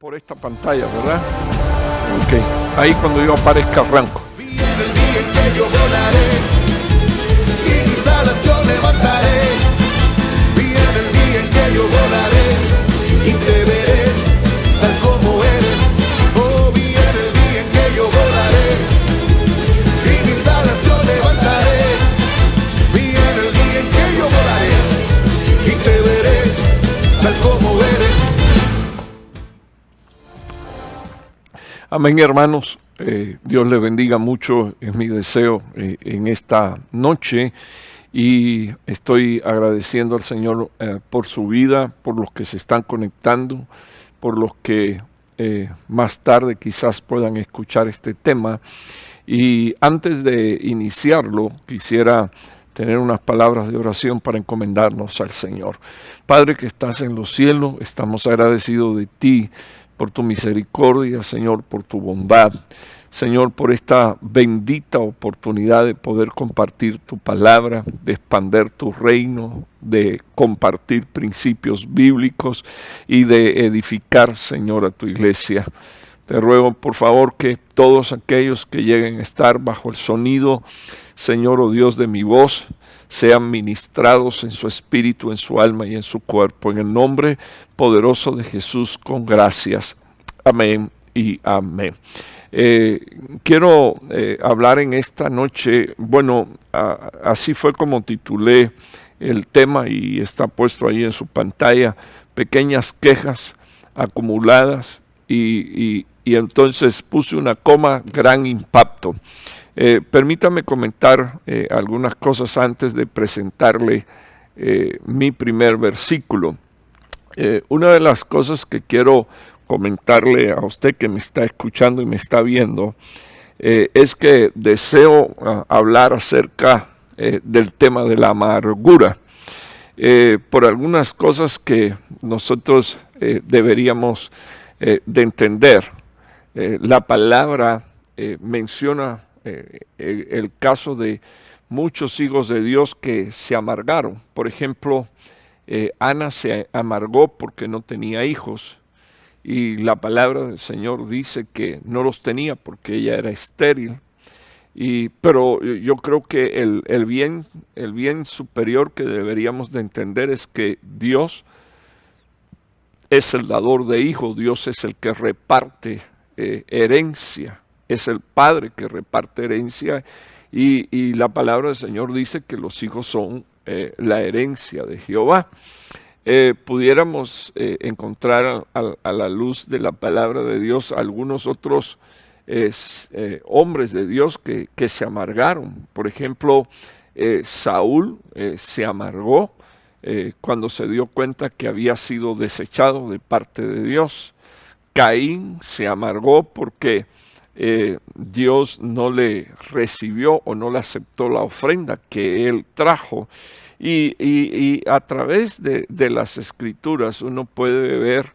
por esta pantalla, ¿verdad? Ok, ahí cuando yo aparezca arranco. Viene el día en que yo volaré y mis alas yo levantaré. Viene el día en que yo volaré y te veré tal como eres. Oh, viene el día en que yo volaré y mis alas yo levantaré. Viene el día en que yo volaré y te veré tal como eres. Amén, hermanos. Dios le bendiga mucho, es mi deseo en esta noche, y estoy agradeciendo al Señor por su vida, por los que se están conectando, por los que más tarde quizás puedan escuchar este tema. Y antes de iniciarlo, quisiera tener unas palabras de oración para encomendarnos al Señor. Padre que estás en los cielos, estamos agradecidos de ti, por tu misericordia, Señor, por tu bondad, Señor, por esta bendita oportunidad de poder compartir tu palabra, de expander tu reino, de compartir principios bíblicos y de edificar, Señor, a tu iglesia. Te ruego, por favor, que todos aquellos que lleguen a estar bajo el sonido, Señor, oh Dios, de mi voz, sean ministrados en su espíritu, en su alma y en su cuerpo. En el nombre poderoso de Jesús, con gracias. Amén y amén. Quiero hablar en esta noche, bueno, así fue como titulé el tema y está puesto ahí en su pantalla, pequeñas quejas acumuladas, y entonces puse una coma, gran impacto. Permítame comentar algunas cosas antes de presentarle mi primer versículo. Una de las cosas que quiero comentarle a usted que me está escuchando y me está viendo es que deseo hablar acerca del tema de la amargura, por algunas cosas que nosotros deberíamos de entender. La palabra menciona el caso de muchos hijos de Dios que se amargaron. Por ejemplo, Ana se amargó porque no tenía hijos, y la palabra del Señor dice que no los tenía porque ella era estéril. Pero yo creo que el bien superior que deberíamos de entender es que Dios es el dador de hijos, Dios es el que reparte herencia, es el Padre que reparte herencia, y la palabra del Señor dice que los hijos son la herencia de Jehová. Pudiéramos encontrar a la luz de la palabra de Dios algunos otros hombres de Dios que se amargaron. Por ejemplo, Saúl se amargó cuando se dio cuenta que había sido desechado de parte de Dios. Caín se amargó porque Dios no le recibió o no le aceptó la ofrenda que él trajo. Y a través de las escrituras uno puede ver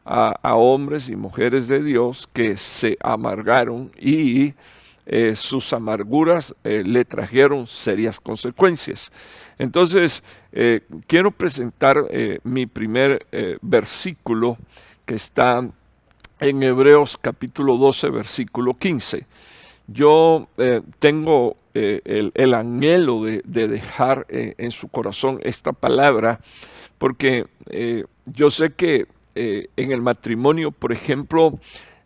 a hombres y mujeres de Dios que se amargaron, y sus amarguras le trajeron serias consecuencias. Entonces, quiero presentar mi primer versículo, que está en Hebreos capítulo 12, versículo 15. Yo tengo el anhelo de dejar en su corazón esta palabra, porque yo sé que en el matrimonio, por ejemplo,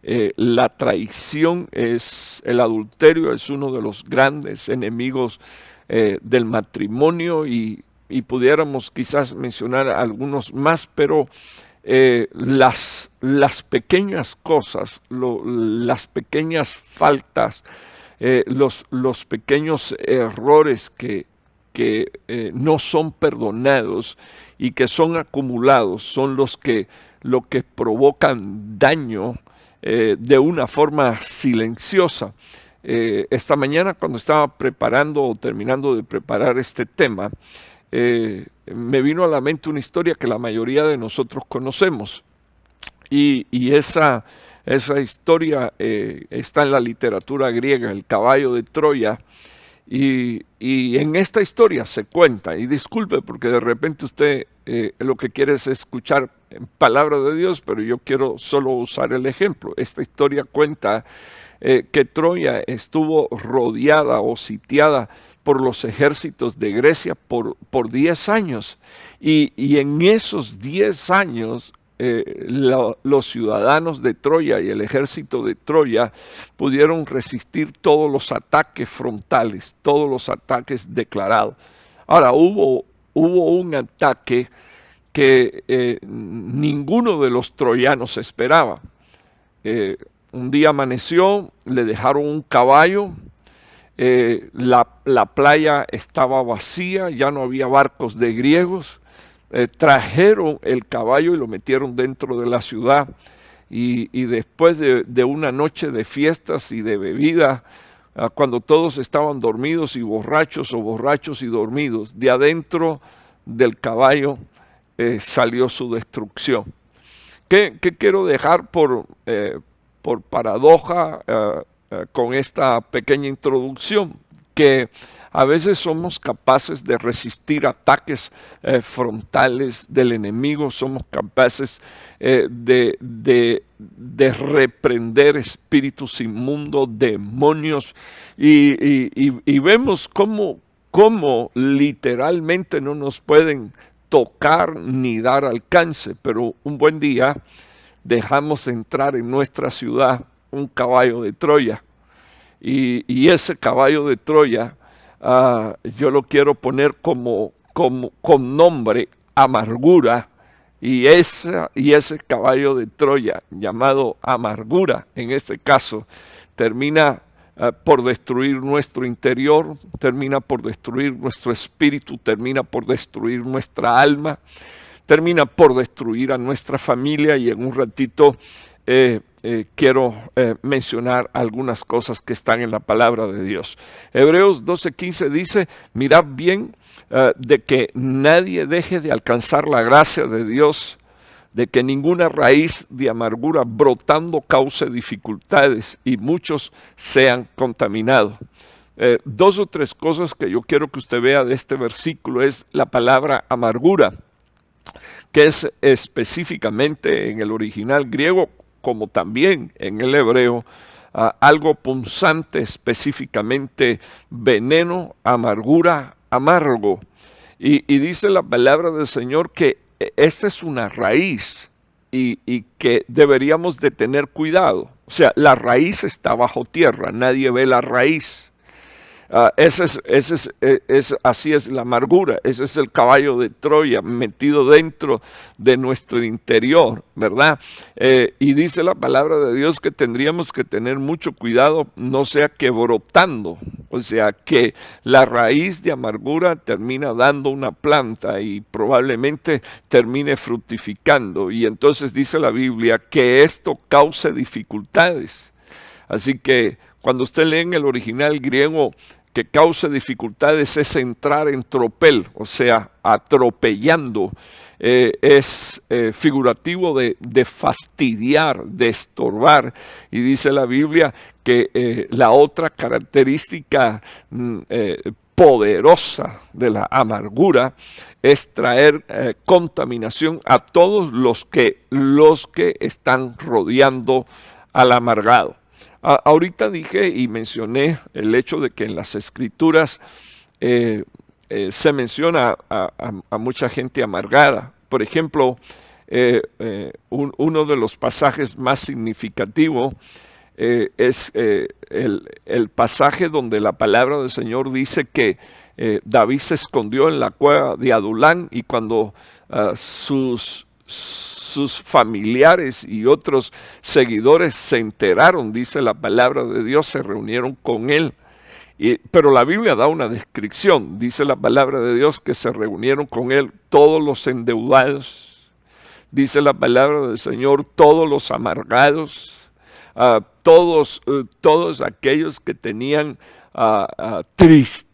la traición, el adulterio es uno de los grandes enemigos del matrimonio, y pudiéramos quizás mencionar algunos más, pero las pequeñas cosas, las pequeñas faltas, los pequeños errores que no son perdonados y que son acumulados, son lo que provocan daño de una forma silenciosa. Esta mañana, cuando estaba preparando o terminando de preparar este tema, me vino a la mente una historia que la mayoría de nosotros conocemos, y esa historia está en la literatura griega, el caballo de Troya. Y en esta historia se cuenta, y disculpe porque de repente usted lo que quiere es escuchar palabra de Dios, pero yo quiero solo usar el ejemplo. Esta historia cuenta que Troya estuvo rodeada o sitiada por los ejércitos de Grecia por 10 años. Y en esos 10 años los ciudadanos de Troya y el ejército de Troya pudieron resistir todos los ataques frontales, todos los ataques declarados. Ahora, hubo un ataque que ninguno de los troyanos esperaba. Un día amaneció, le dejaron un caballo, la playa estaba vacía, ya no había barcos de griegos. Trajeron el caballo y lo metieron dentro de la ciudad y después de una noche de fiestas y de bebida, cuando todos estaban dormidos y borrachos o borrachos y dormidos, de adentro del caballo salió su destrucción. ¿Qué quiero dejar por paradoja con esta pequeña introducción? Que a veces somos capaces de resistir ataques frontales del enemigo, somos capaces de reprender espíritus inmundos, demonios, y vemos cómo literalmente no nos pueden tocar ni dar alcance, pero un buen día dejamos entrar en nuestra ciudad un caballo de Troya. Y ese caballo de Troya, yo lo quiero poner con nombre amargura, y ese caballo de Troya llamado amargura, en este caso, termina por destruir nuestro interior, termina por destruir nuestro espíritu, termina por destruir nuestra alma, termina por destruir a nuestra familia, y en un ratito quiero mencionar algunas cosas que están en la palabra de Dios. Hebreos 12:15 dice: mirad bien de que nadie deje de alcanzar la gracia de Dios, de que ninguna raíz de amargura brotando cause dificultades y muchos sean contaminados. Dos o tres cosas que yo quiero que usted vea de este versículo es la palabra amargura, que es específicamente en el original griego, como también en el hebreo, algo punzante, específicamente veneno, amargura, amargo. Y dice la palabra del Señor que esta es una raíz y que deberíamos de tener cuidado. O sea, la raíz está bajo tierra, nadie ve la raíz. Así es la amargura, ese es el caballo de Troya metido dentro de nuestro interior, ¿verdad? Y dice la palabra de Dios que tendríamos que tener mucho cuidado, no sea que brotando, o sea que la raíz de amargura termina dando una planta y probablemente termine fructificando, y entonces dice la Biblia que esto cause dificultades. Así que cuando usted lee en el original griego que cause dificultades, es entrar en tropel, o sea, atropellando, es figurativo de fastidiar, de estorbar. Y dice la Biblia que la otra característica poderosa de la amargura es traer contaminación a todos los que están rodeando al amargado. Ahorita dije y mencioné el hecho de que en las Escrituras se menciona a mucha gente amargada. Por ejemplo, uno de los pasajes más significativos es el pasaje donde la palabra del Señor dice que David se escondió en la cueva de Adulán, y cuando sus familiares y otros seguidores se enteraron, dice la palabra de Dios, se reunieron con él. Pero la Biblia da una descripción, dice la palabra de Dios que se reunieron con él todos los endeudados, dice la palabra del Señor, todos los amargados, todos aquellos que tenían tristeza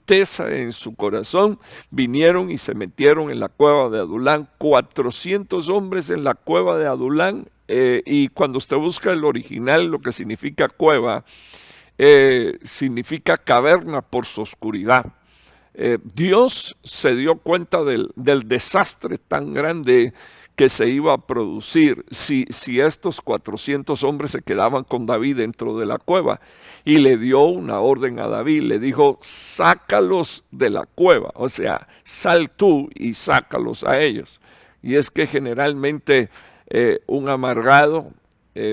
en su corazón, vinieron y se metieron en la cueva de Adulán. 400 hombres en la cueva de Adulán, y cuando usted busca el original, lo que significa cueva, significa caverna por su oscuridad. Dios se dio cuenta del desastre tan grande que se iba a producir si estos 400 hombres se quedaban con David dentro de la cueva, y le dio una orden a David, le dijo: sácalos de la cueva, o sea, sal tú y sácalos a ellos. Y es que generalmente un amargado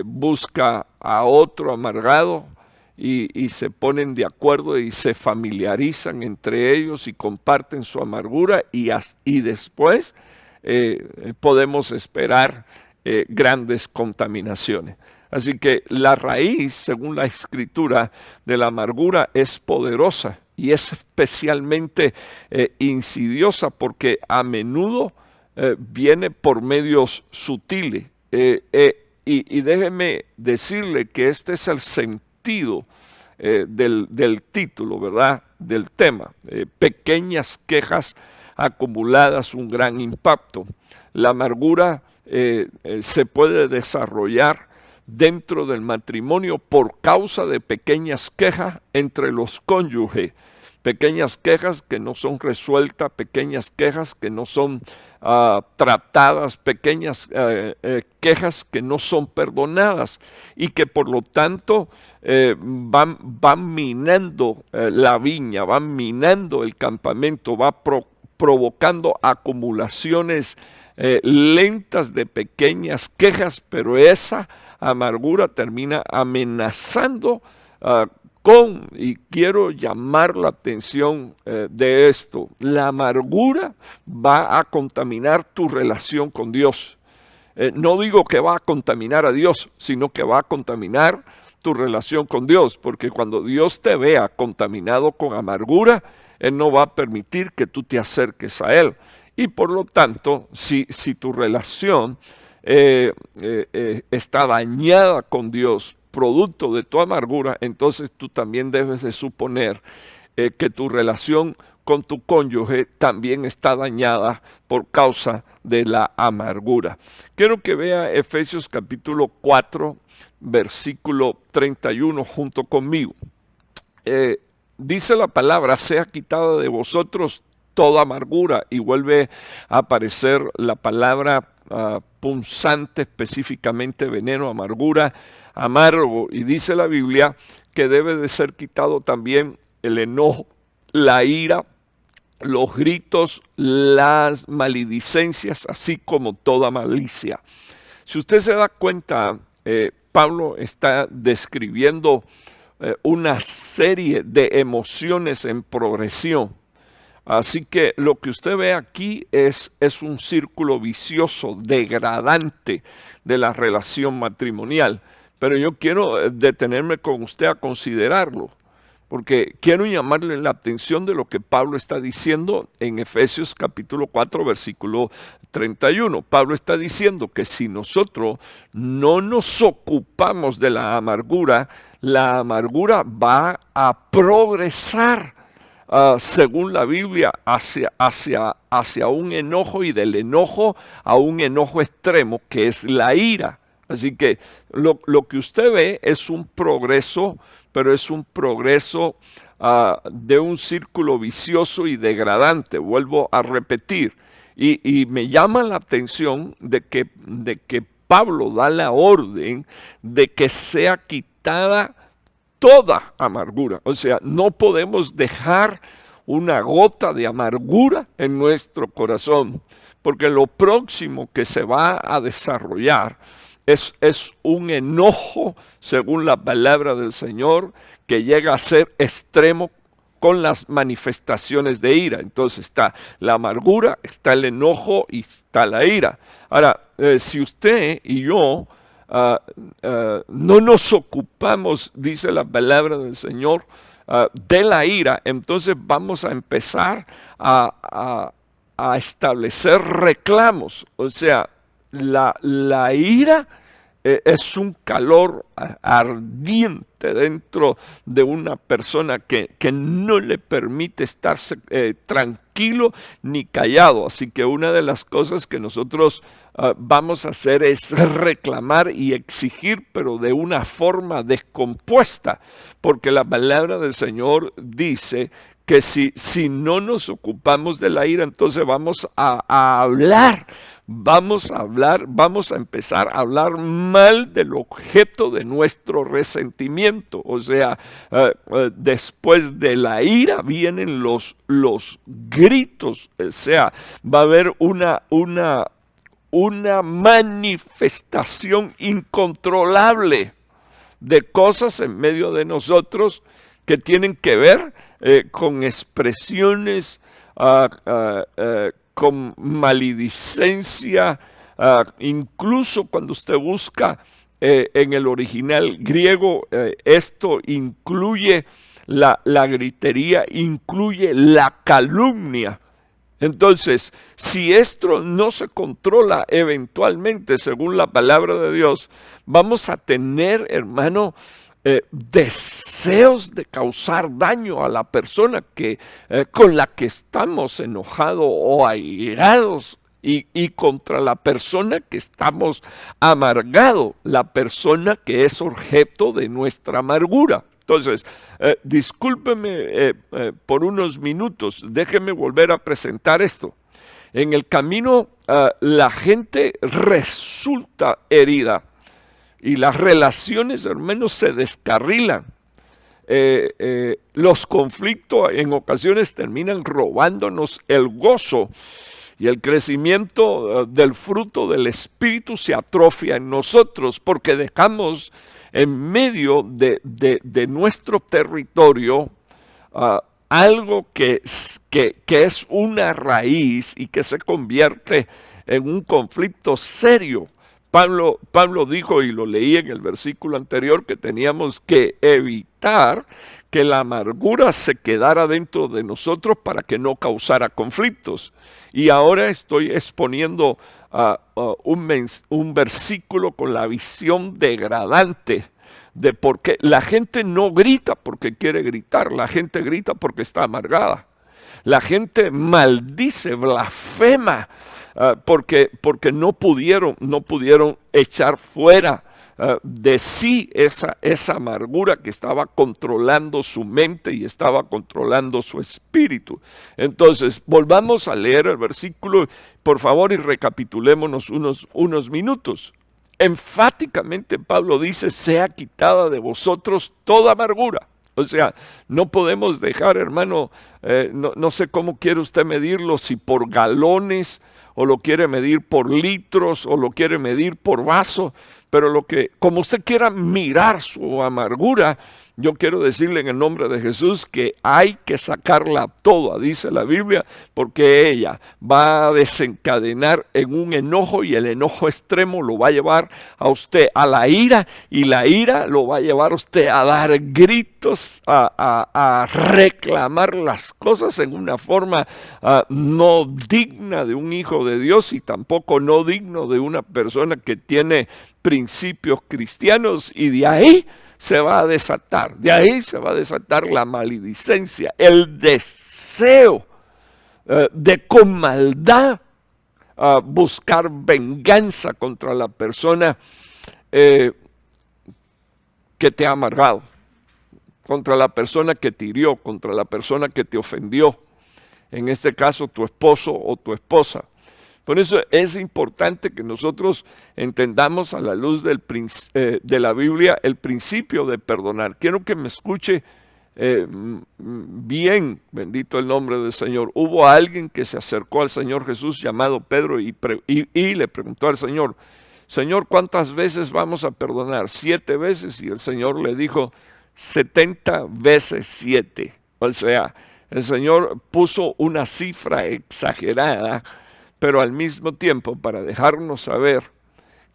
busca a otro amargado, y se ponen de acuerdo y se familiarizan entre ellos y comparten su amargura, y después podemos esperar grandes contaminaciones. Así que la raíz, según la Escritura, de la amargura es poderosa y es especialmente insidiosa, porque a menudo viene por medios sutiles. Y déjeme decirle que este es el sentido del título, ¿verdad?, del tema. Pequeñas quejas acumuladas, un gran impacto. La amargura se puede desarrollar dentro del matrimonio por causa de pequeñas quejas entre los cónyuges, pequeñas quejas que no son resueltas, pequeñas quejas que no son tratadas, pequeñas quejas que no son perdonadas, y que por lo tanto van minando la viña, van minando el campamento, va provocando acumulaciones lentas de pequeñas quejas, pero esa amargura termina amenazando y quiero llamar la atención de esto: la amargura va a contaminar tu relación con Dios. No digo que va a contaminar a Dios, sino que va a contaminar tu relación con Dios, porque cuando Dios te vea contaminado con amargura, Él no va a permitir que tú te acerques a Él. Y por lo tanto, si tu relación está dañada con Dios, producto de tu amargura, entonces tú también debes de suponer que tu relación con tu cónyuge también está dañada por causa de la amargura. Quiero que vea Efesios capítulo 4, versículo 31 junto conmigo. Dice la palabra: sea quitada de vosotros toda amargura, y vuelve a aparecer la palabra punzante, específicamente veneno, amargura, amargo, y dice la Biblia que debe de ser quitado también el enojo, la ira, los gritos, las maledicencias, así como toda malicia. Si usted se da cuenta, Pablo está describiendo una serie de emociones en progresión. Así que lo que usted ve aquí es un círculo vicioso, degradante de la relación matrimonial. Pero yo quiero detenerme con usted a considerarlo, porque quiero llamarle la atención de lo que Pablo está diciendo en Efesios capítulo 4, versículo 31. Pablo está diciendo que si nosotros no nos ocupamos de la amargura va a progresar, según la Biblia, hacia un enojo, y del enojo a un enojo extremo, que es la ira. Así que lo que usted ve es un progreso, pero es un progreso de un círculo vicioso y degradante. Vuelvo a repetir, y me llama la atención de que Pablo da la orden de que sea quitada toda amargura. O sea, no podemos dejar una gota de amargura en nuestro corazón, porque lo próximo que se va a desarrollar es un enojo, según la palabra del Señor, que llega a ser extremo con las manifestaciones de ira. Entonces está la amargura, está el enojo y está la ira. Ahora, si usted y yo no nos ocupamos, dice la palabra del Señor, de la ira, entonces vamos a empezar a establecer reclamos. O sea, la ira es un calor ardiente dentro de una persona que no le permite estarse tranquila tranquilo ni callado. Así que una de las cosas que nosotros vamos a hacer es reclamar y exigir, pero de una forma descompuesta, porque la palabra del Señor dice que si no nos ocupamos de la ira, entonces vamos a hablar, vamos a empezar a hablar mal del objeto de nuestro resentimiento. O sea, después de la ira vienen los gritos. O sea, va a haber una manifestación incontrolable de cosas en medio de nosotros que tienen que ver con expresiones, con maledicencia, incluso cuando usted busca en el original griego, esto incluye la gritería, incluye la calumnia. Entonces, si esto no se controla eventualmente, según la palabra de Dios, vamos a tener, hermano, deseos de causar daño a la persona con la que estamos enojados o airados, y contra la persona que estamos amargados, la persona que es objeto de nuestra amargura. Entonces, discúlpeme por unos minutos, déjeme volver a presentar esto. En el camino la gente resulta herida y las relaciones, hermanos, se descarrilan. Los conflictos en ocasiones terminan robándonos el gozo y el crecimiento del fruto del Espíritu se atrofia en nosotros porque dejamos en medio de nuestro territorio algo que es una raíz y que se convierte en un conflicto serio. Pablo dijo, y lo leí en el versículo anterior, que teníamos que evitar que la amargura se quedara dentro de nosotros para que no causara conflictos. Y ahora estoy exponiendo un versículo con la visión degradante de por qué la gente no grita porque quiere gritar, la gente grita porque está amargada. La gente maldice, blasfema, porque no pudieron echar fuera de sí esa amargura que estaba controlando su mente y estaba controlando su espíritu. Entonces, volvamos a leer el versículo, por favor, y recapitulémonos unos minutos. Enfáticamente Pablo dice, sea quitada de vosotros toda amargura. O sea, no podemos dejar, hermano, no sé cómo quiere usted medirlo, si por galones, o lo quiere medir por litros, o lo quiere medir por vaso, pero como usted quiera mirar su amargura, yo quiero decirle en el nombre de Jesús que hay que sacarla toda, dice la Biblia, porque ella va a desencadenar en un enojo, y el enojo extremo lo va a llevar a usted a la ira, y la ira lo va a llevar a usted a dar gritos, a reclamar las cosas en una forma no digna de un hijo de Dios, y tampoco no digno de una persona que tiene principios cristianos, y de ahí se va a desatar la maledicencia, el deseo de con maldad buscar venganza contra la persona que te ha amargado, contra la persona que te hirió, contra la persona que te ofendió, en este caso tu esposo o tu esposa. Por eso es importante que nosotros entendamos a la luz de la Biblia el principio de perdonar. Quiero que me escuche bien, bendito el nombre del Señor. Hubo alguien que se acercó al Señor Jesús llamado Pedro y le preguntó al Señor, Señor, ¿cuántas veces vamos a perdonar? 7 veces, y el Señor le dijo 70 veces 7. O sea, el Señor puso una cifra exagerada, pero al mismo tiempo para dejarnos saber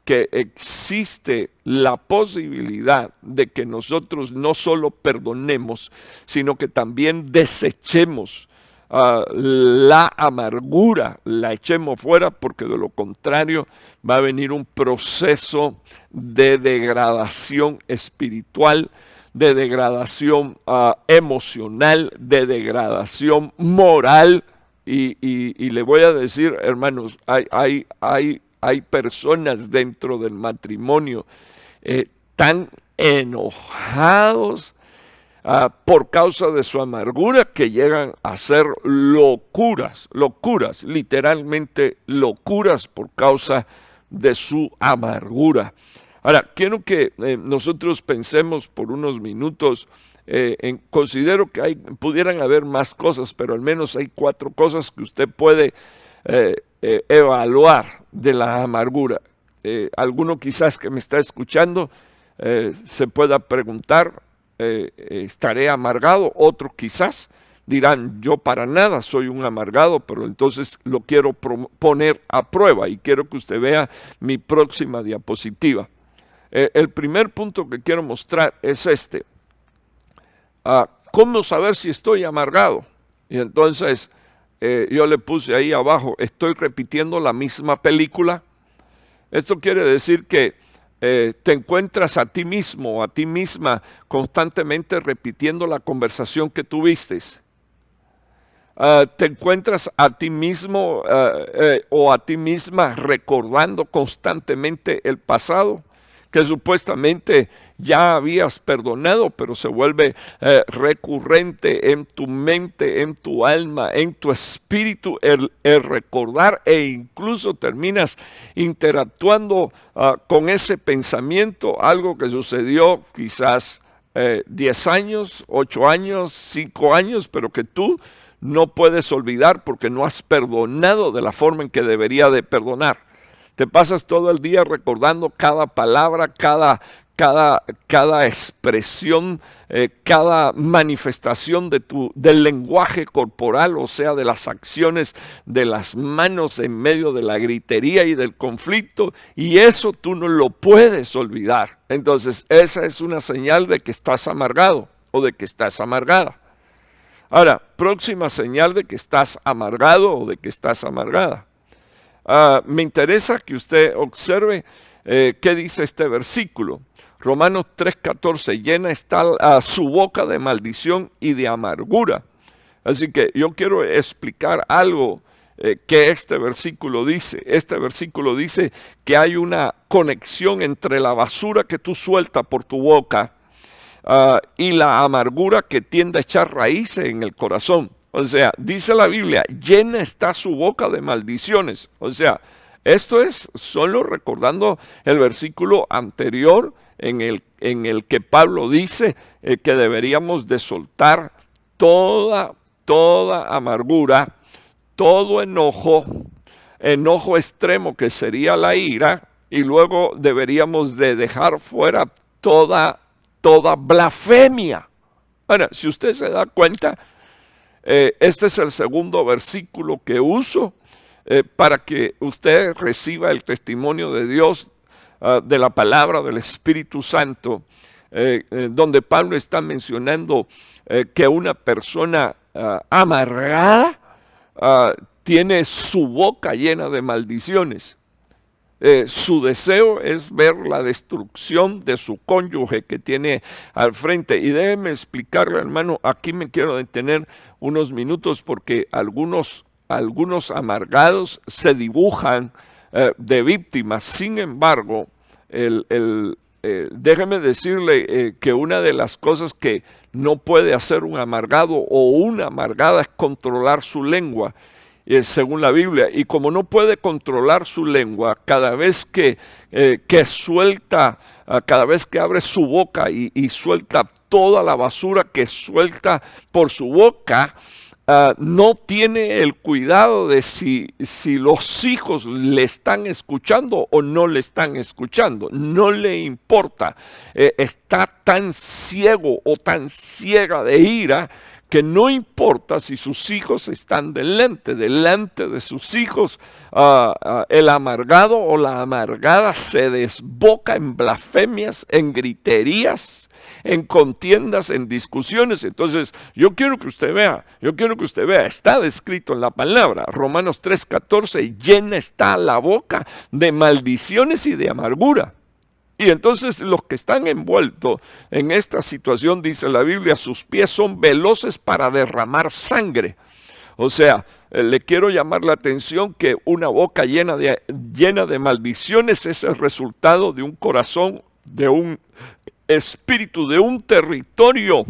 que existe la posibilidad de que nosotros no solo perdonemos, sino que también desechemos la amargura, la echemos fuera, porque de lo contrario va a venir un proceso de degradación espiritual, de degradación emocional, de degradación moral, Y le voy a decir, hermanos, hay personas dentro del matrimonio tan enojados por causa de su amargura que llegan a hacer locuras, literalmente locuras por causa de su amargura. Ahora, quiero que nosotros pensemos por unos minutos. Considero que pudieran haber más cosas, pero al menos hay 4 cosas que usted puede evaluar de la amargura. Alguno quizás que me está escuchando se pueda preguntar, ¿estaré amargado? Otro quizás dirán, yo para nada soy un amargado, pero entonces lo quiero poner a prueba y quiero que usted vea mi próxima diapositiva. El primer punto que quiero mostrar es este. ¿Cómo saber si estoy amargado? Y entonces yo le puse ahí abajo, ¿estoy repitiendo la misma película? Esto quiere decir que te encuentras a ti mismo o a ti misma constantemente repitiendo la conversación que tuviste. Te encuentras a ti mismo o a ti misma recordando constantemente el pasado que supuestamente ya habías perdonado, pero se vuelve recurrente en tu mente, en tu alma, en tu espíritu, el recordar, e incluso terminas interactuando con ese pensamiento, algo que sucedió quizás 10 años, 8 años, 5 años, pero que tú no puedes olvidar porque no has perdonado de la forma en que debería de perdonar. Te pasas todo el día recordando cada palabra, cada expresión, cada manifestación del lenguaje corporal, o sea, de las acciones de las manos en medio de la gritería y del conflicto, y eso tú no lo puedes olvidar. Entonces, esa es una señal de que estás amargado o de que estás amargada. Ahora, próxima señal de que estás amargado o de que estás amargada. Me interesa que usted observe qué dice este versículo. Romanos 3:14, llena está su boca de maldición y de amargura. Así que yo quiero explicar algo que este versículo dice. Este versículo dice que hay una conexión entre la basura que tú sueltas por tu boca y la amargura que tiende a echar raíces en el corazón. O sea, dice la Biblia, llena está su boca de maldiciones. O sea, esto es solo recordando el versículo anterior en el que Pablo dice que deberíamos de soltar toda amargura, todo enojo extremo que sería la ira, y luego deberíamos de dejar fuera toda blasfemia. Bueno, si usted se da cuenta, este es el segundo versículo que uso para que usted reciba el testimonio de Dios, de la palabra del Espíritu Santo, donde Pablo está mencionando que una persona amargada tiene su boca llena de maldiciones. Su deseo es ver la destrucción de su cónyuge que tiene al frente. Y déjeme explicarle, hermano, aquí me quiero detener unos minutos porque algunos amargados se dibujan de víctimas. Sin embargo, déjeme decirle que una de las cosas que no puede hacer un amargado o una amargada es controlar su lengua. Según la Biblia, y como no puede controlar su lengua, cada vez que suelta, cada vez que abre su boca y suelta toda la basura que suelta por su boca, no tiene el cuidado de si los hijos le están escuchando o no le están escuchando, no le importa, está tan ciego o tan ciega de ira que no importa si sus hijos están delante de sus hijos, el amargado o la amargada se desboca en blasfemias, en griterías, en contiendas, en discusiones. Entonces, yo quiero que usted vea, está descrito en la palabra, Romanos 3:14, llena está la boca de maldiciones y de amargura. Y entonces los que están envueltos en esta situación, dice la Biblia, sus pies son veloces para derramar sangre. O sea, le quiero llamar la atención que una boca llena de maldiciones es el resultado de un corazón, de un espíritu, de un territorio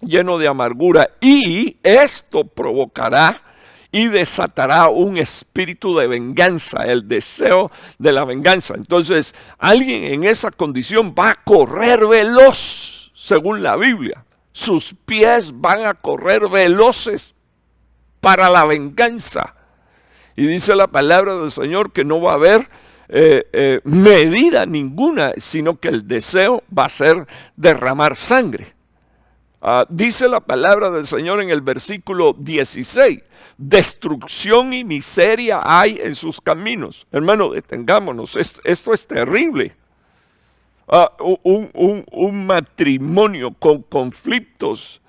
lleno de amargura, y esto provocará y desatará un espíritu de venganza, el deseo de la venganza. Entonces, alguien en esa condición va a correr veloz, según la Biblia. Sus pies van a correr veloces para la venganza. Y dice la palabra del Señor que no va a haber medida ninguna, sino que el deseo va a ser derramar sangre. Dice la palabra del Señor en el versículo 16, destrucción y miseria hay en sus caminos. Hermano, detengámonos, esto es terrible. Un matrimonio con conflictos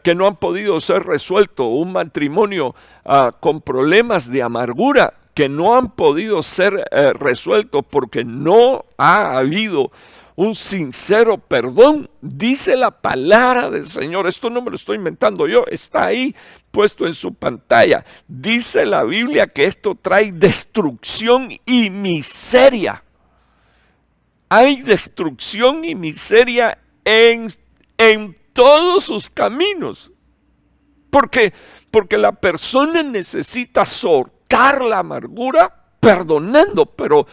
que no han podido ser resueltos, un matrimonio con problemas de amargura que no han podido ser resueltos porque no ha habido un sincero perdón. Dice la palabra del Señor, esto no me lo estoy inventando yo, está ahí puesto en su pantalla. Dice la Biblia que esto trae destrucción y miseria. Hay destrucción y miseria en todos sus caminos. Porque la persona necesita soltar la amargura perdonando, pero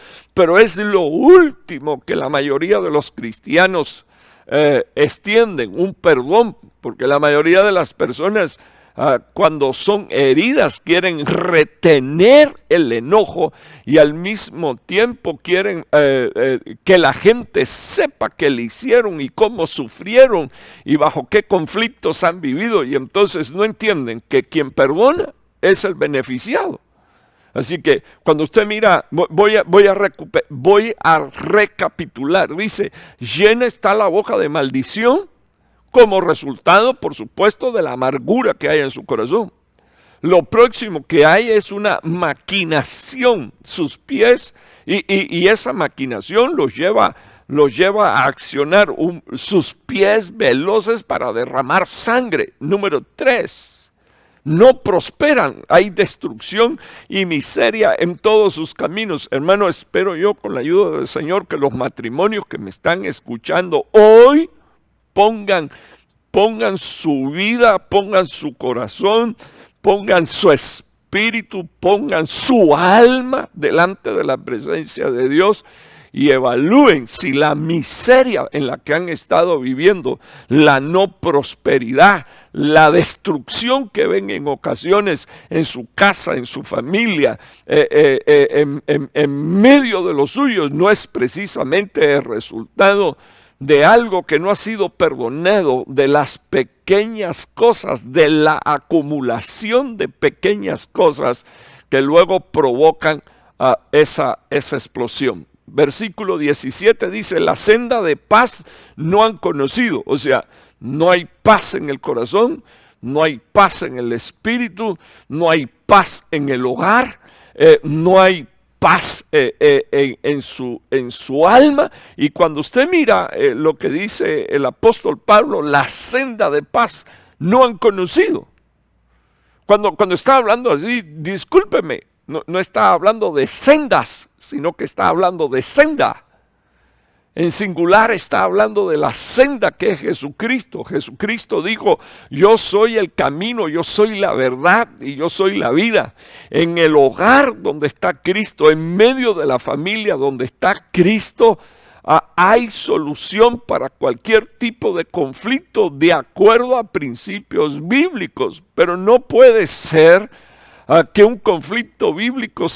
es lo último que la mayoría de los cristianos extienden, un perdón, porque la mayoría de las personas cuando son heridas quieren retener el enojo y al mismo tiempo quieren que la gente sepa qué le hicieron y cómo sufrieron y bajo qué conflictos han vivido, y entonces no entienden que quien perdona es el beneficiado. Así que cuando usted mira, voy a recapitular, dice, llena está la boca de maldición como resultado, por supuesto, de la amargura que hay en su corazón. Lo próximo que hay es una maquinación, sus pies, y esa maquinación los lleva a accionar sus pies veloces para derramar sangre. Número 3. No prosperan, hay destrucción y miseria en todos sus caminos. Hermano, espero yo con la ayuda del Señor que los matrimonios que me están escuchando hoy pongan su vida, pongan su corazón, pongan su espíritu, pongan su alma delante de la presencia de Dios y evalúen si la miseria en la que han estado viviendo, la no prosperidad, la destrucción que ven en ocasiones en su casa, en su familia, en medio de los suyos, no es precisamente el resultado de algo que no ha sido perdonado, de las pequeñas cosas, de la acumulación de pequeñas cosas que luego provocan esa explosión. Versículo 17 dice, la senda de paz no han conocido. O sea, no hay paz en el corazón, no hay paz en el espíritu, no hay paz en el hogar, no hay paz en su alma. Y cuando usted mira lo que dice el apóstol Pablo, la senda de paz no han conocido. Cuando está hablando así, discúlpeme, no está hablando de sendas, sino que está hablando de senda. En singular está hablando de la senda que es Jesucristo. Jesucristo dijo, yo soy el camino, yo soy la verdad y yo soy la vida. En el hogar donde está Cristo, en medio de la familia donde está Cristo, hay solución para cualquier tipo de conflicto de acuerdo a principios bíblicos. Pero no puede ser que un conflicto bíblico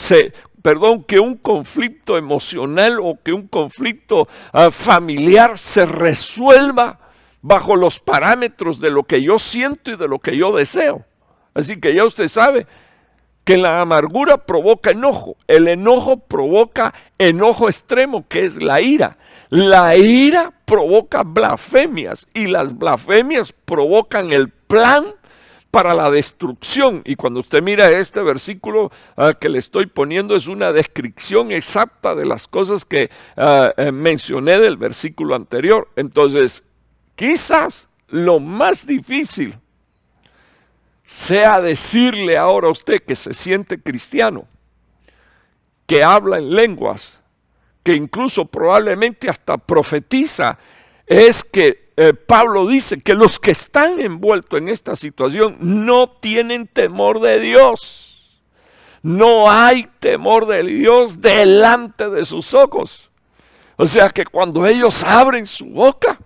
que un conflicto emocional o que un conflicto familiar se resuelva bajo los parámetros de lo que yo siento y de lo que yo deseo. Así que ya usted sabe que la amargura provoca enojo. El enojo provoca enojo extremo, que es la ira. La ira provoca blasfemias y las blasfemias provocan el plan para la destrucción. Y cuando usted mira este versículo que le estoy poniendo, es una descripción exacta de las cosas que mencioné del versículo anterior. Entonces, quizás lo más difícil sea decirle ahora a usted que se siente cristiano, que habla en lenguas, que incluso probablemente hasta profetiza, es que Pablo dice que los que están envueltos en esta situación no tienen temor de Dios. No hay temor de Dios delante de sus ojos. O sea que cuando ellos abren su boca,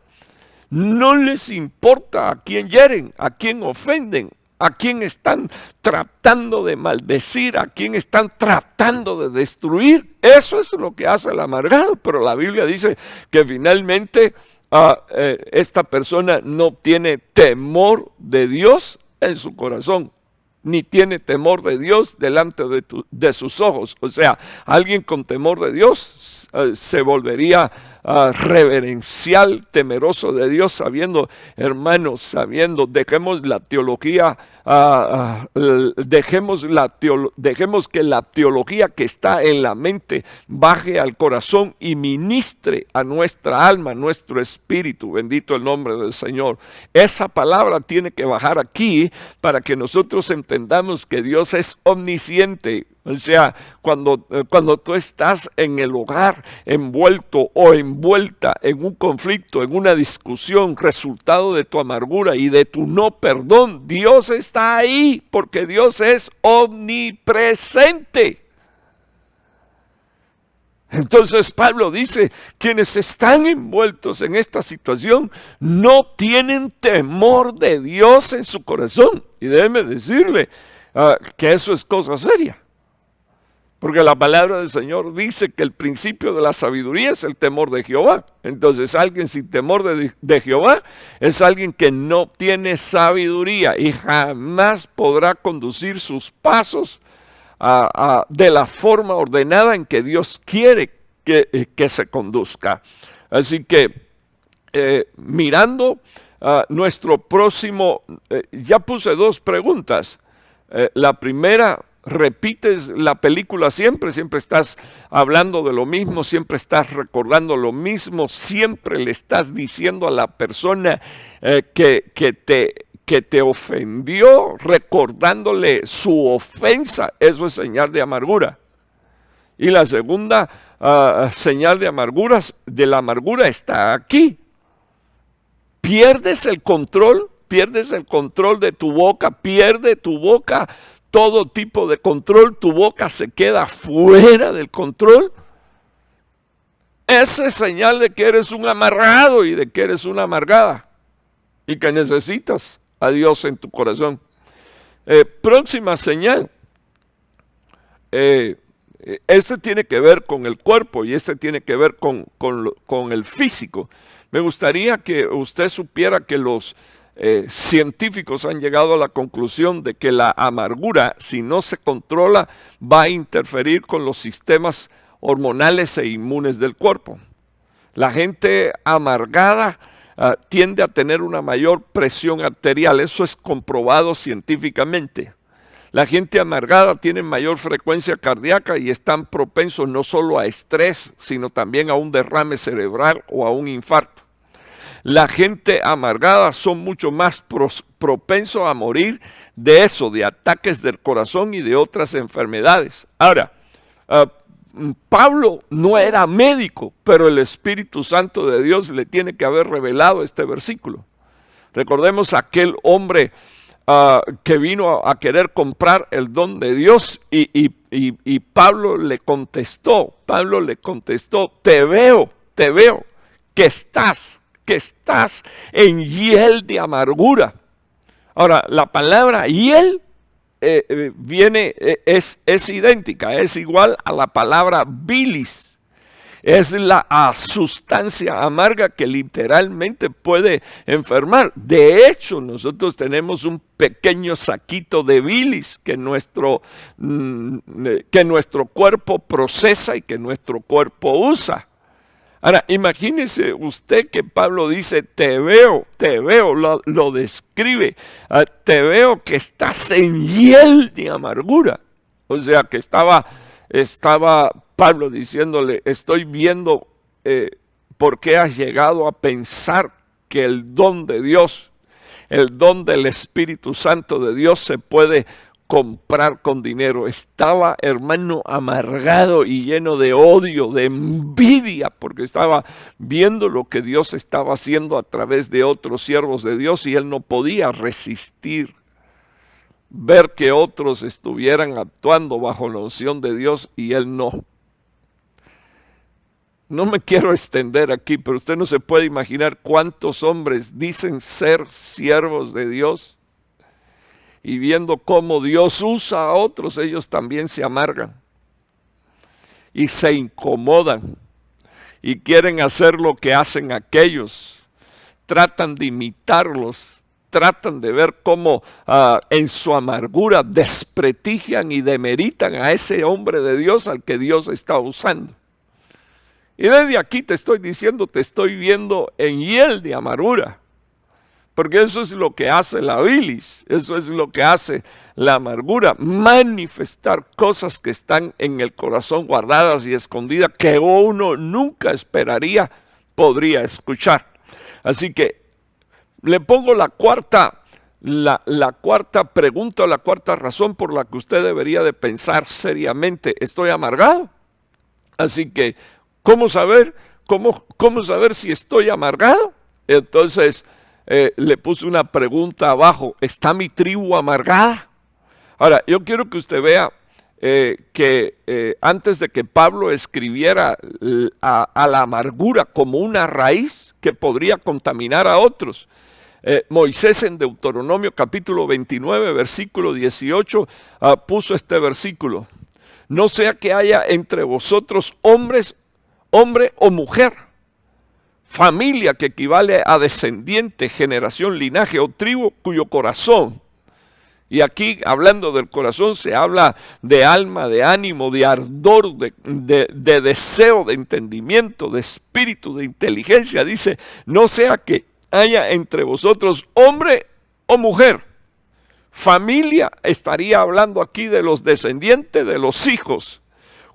no les importa a quién hieren, a quién ofenden, a quién están tratando de maldecir, a quién están tratando de destruir. Eso es lo que hace el amargado, pero la Biblia dice que finalmente esta persona no tiene temor de Dios en su corazón, ni tiene temor de Dios delante de sus ojos. O sea, alguien con temor de Dios se volvería reverencial, temeroso de Dios, sabiendo, hermanos, sabiendo, dejemos la teología, dejemos que la teología que está en la mente baje al corazón y ministre a nuestra alma, nuestro espíritu. Bendito el nombre del Señor. Esa palabra tiene que bajar aquí para que nosotros entendamos que Dios es omnisciente. O sea, cuando tú estás en el hogar envuelto o envuelta en un conflicto, en una discusión, resultado de tu amargura y de tu no perdón, Dios está ahí porque Dios es omnipresente. Entonces Pablo dice, quienes están envueltos en esta situación no tienen temor de Dios en su corazón. Y déjeme decirle que eso es cosa seria. Porque la palabra del Señor dice que el principio de la sabiduría es el temor de Jehová. Entonces alguien sin temor de Jehová es alguien que no tiene sabiduría y jamás podrá conducir sus pasos de la forma ordenada en que Dios quiere que se conduzca. Así que mirando nuestro próximo, ya puse dos preguntas. La primera, repites la película siempre estás hablando de lo mismo, siempre estás recordando lo mismo, siempre le estás diciendo a la persona que te ofendió, recordándole su ofensa. Eso es señal de amargura. Y la segunda señal de la amargura está aquí. Pierdes el control de tu boca, pierde tu boca todo tipo de control, tu boca se queda fuera del control. Esa es señal de que eres un amargado y de que eres una amargada y que necesitas a Dios en tu corazón. Próxima señal. Este tiene que ver con el cuerpo y este tiene que ver con el físico. Me gustaría que usted supiera que los científicos han llegado a la conclusión de que la amargura, si no se controla, va a interferir con los sistemas hormonales e inmunes del cuerpo. La gente amargada tiende a tener una mayor presión arterial, eso es comprobado científicamente. La gente amargada tiene mayor frecuencia cardíaca y están propensos no solo a estrés, sino también a un derrame cerebral o a un infarto. La gente amargada son mucho más propensos a morir de eso, de ataques del corazón y de otras enfermedades. Ahora, Pablo no era médico, pero el Espíritu Santo de Dios le tiene que haber revelado este versículo. Recordemos a aquel hombre que vino a querer comprar el don de Dios y Pablo le contestó, te veo que estás en hiel de amargura. Ahora, la palabra hiel es idéntica, es igual a la palabra bilis. Es la sustancia amarga que literalmente puede enfermar. De hecho, nosotros tenemos un pequeño saquito de bilis que nuestro cuerpo procesa y que nuestro cuerpo usa. Ahora, imagínese usted que Pablo dice, te veo, lo describe, te veo que estás en hiel de amargura. O sea, que estaba Pablo diciéndole, estoy viendo por qué has llegado a pensar que el don de Dios, el don del Espíritu Santo de Dios se puede comprar con dinero. Estaba, hermano, amargado y lleno de odio, de envidia, porque estaba viendo lo que Dios estaba haciendo a través de otros siervos de Dios y él no podía resistir ver que otros estuvieran actuando bajo la unción de Dios y él no. No me quiero extender aquí, pero usted no se puede imaginar cuántos hombres dicen ser siervos de Dios y viendo cómo Dios usa a otros, ellos también se amargan y se incomodan y quieren hacer lo que hacen aquellos, tratan de imitarlos, tratan de ver cómo en su amargura desprestigian y demeritan a ese hombre de Dios al que Dios está usando. Y desde aquí te estoy diciendo, te estoy viendo en hiel de amargura. Porque eso es lo que hace la bilis, eso es lo que hace la amargura. Manifestar cosas que están en el corazón guardadas y escondidas que uno nunca esperaría podría escuchar. Así que le pongo la cuarta pregunta, la cuarta razón por la que usted debería de pensar seriamente. ¿Estoy amargado? Así que, ¿cómo saber? ¿Cómo saber si estoy amargado? Entonces, le puse una pregunta abajo. ¿Está mi tribu amargada? Ahora, yo quiero que usted vea que antes de que Pablo escribiera a la amargura como una raíz que podría contaminar a otros, Moisés en Deuteronomio capítulo 29, versículo 18, puso este versículo. No sea que haya entre vosotros hombre o mujer, familia que equivale a descendiente, generación, linaje o tribu cuyo corazón, y aquí hablando del corazón se habla de alma, de ánimo, de ardor, de deseo, de entendimiento, de espíritu, de inteligencia. Dice, no sea que haya entre vosotros hombre o mujer. Familia, estaría hablando aquí de los descendientes, de los hijos,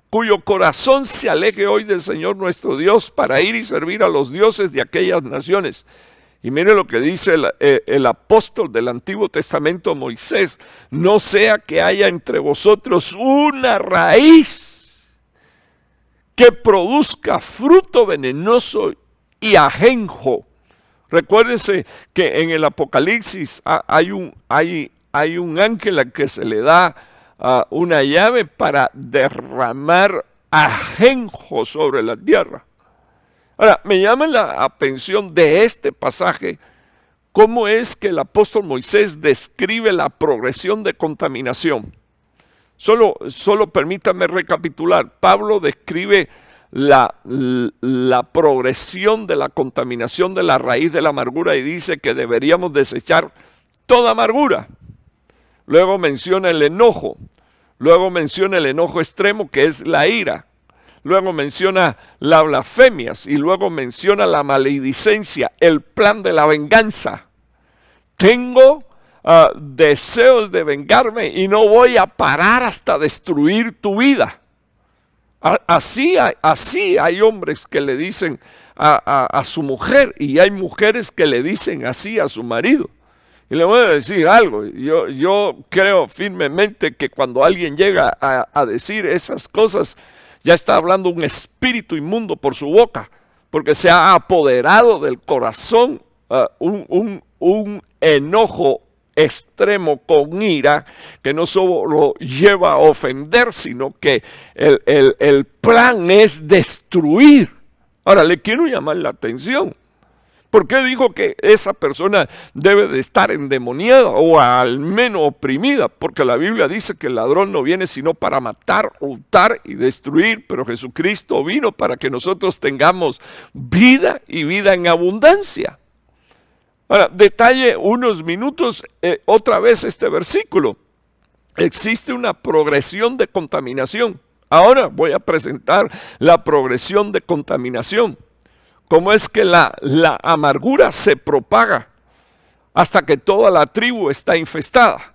cuyo corazón se aleje hoy del Señor nuestro Dios para ir y servir a los dioses de aquellas naciones. Y mire lo que dice el apóstol del Antiguo Testamento, Moisés, no sea que haya entre vosotros una raíz que produzca fruto venenoso y ajenjo. Recuérdense que en el Apocalipsis hay un ángel al que se le da una llave para derramar ajenjo sobre la tierra. Ahora, me llama la atención de este pasaje cómo es que el apóstol Moisés describe la progresión de contaminación. Solo permítame recapitular. Pablo describe la progresión de la contaminación de la raíz de la amargura y dice que deberíamos desechar toda amargura. Luego menciona el enojo, luego menciona el enojo extremo que es la ira, luego menciona las blasfemias y luego menciona la maledicencia, el plan de la venganza. Tengo deseos de vengarme y no voy a parar hasta destruir tu vida. Así hay hombres que le dicen a su mujer y hay mujeres que le dicen así a su marido. Y le voy a decir algo, yo creo firmemente que cuando alguien llega a decir esas cosas, ya está hablando un espíritu inmundo por su boca, porque se ha apoderado del corazón un enojo extremo con ira, que no solo lleva a ofender, sino que el plan es destruir. Ahora, le quiero llamar la atención. ¿Por qué dijo que esa persona debe de estar endemoniada o al menos oprimida? Porque la Biblia dice que el ladrón no viene sino para matar, hurtar y destruir, pero Jesucristo vino para que nosotros tengamos vida y vida en abundancia. Ahora, detalle unos minutos otra vez este versículo. Existe una progresión de contaminación. Ahora voy a presentar la progresión de contaminación. ¿Cómo es que la amargura se propaga hasta que toda la tribu está infestada?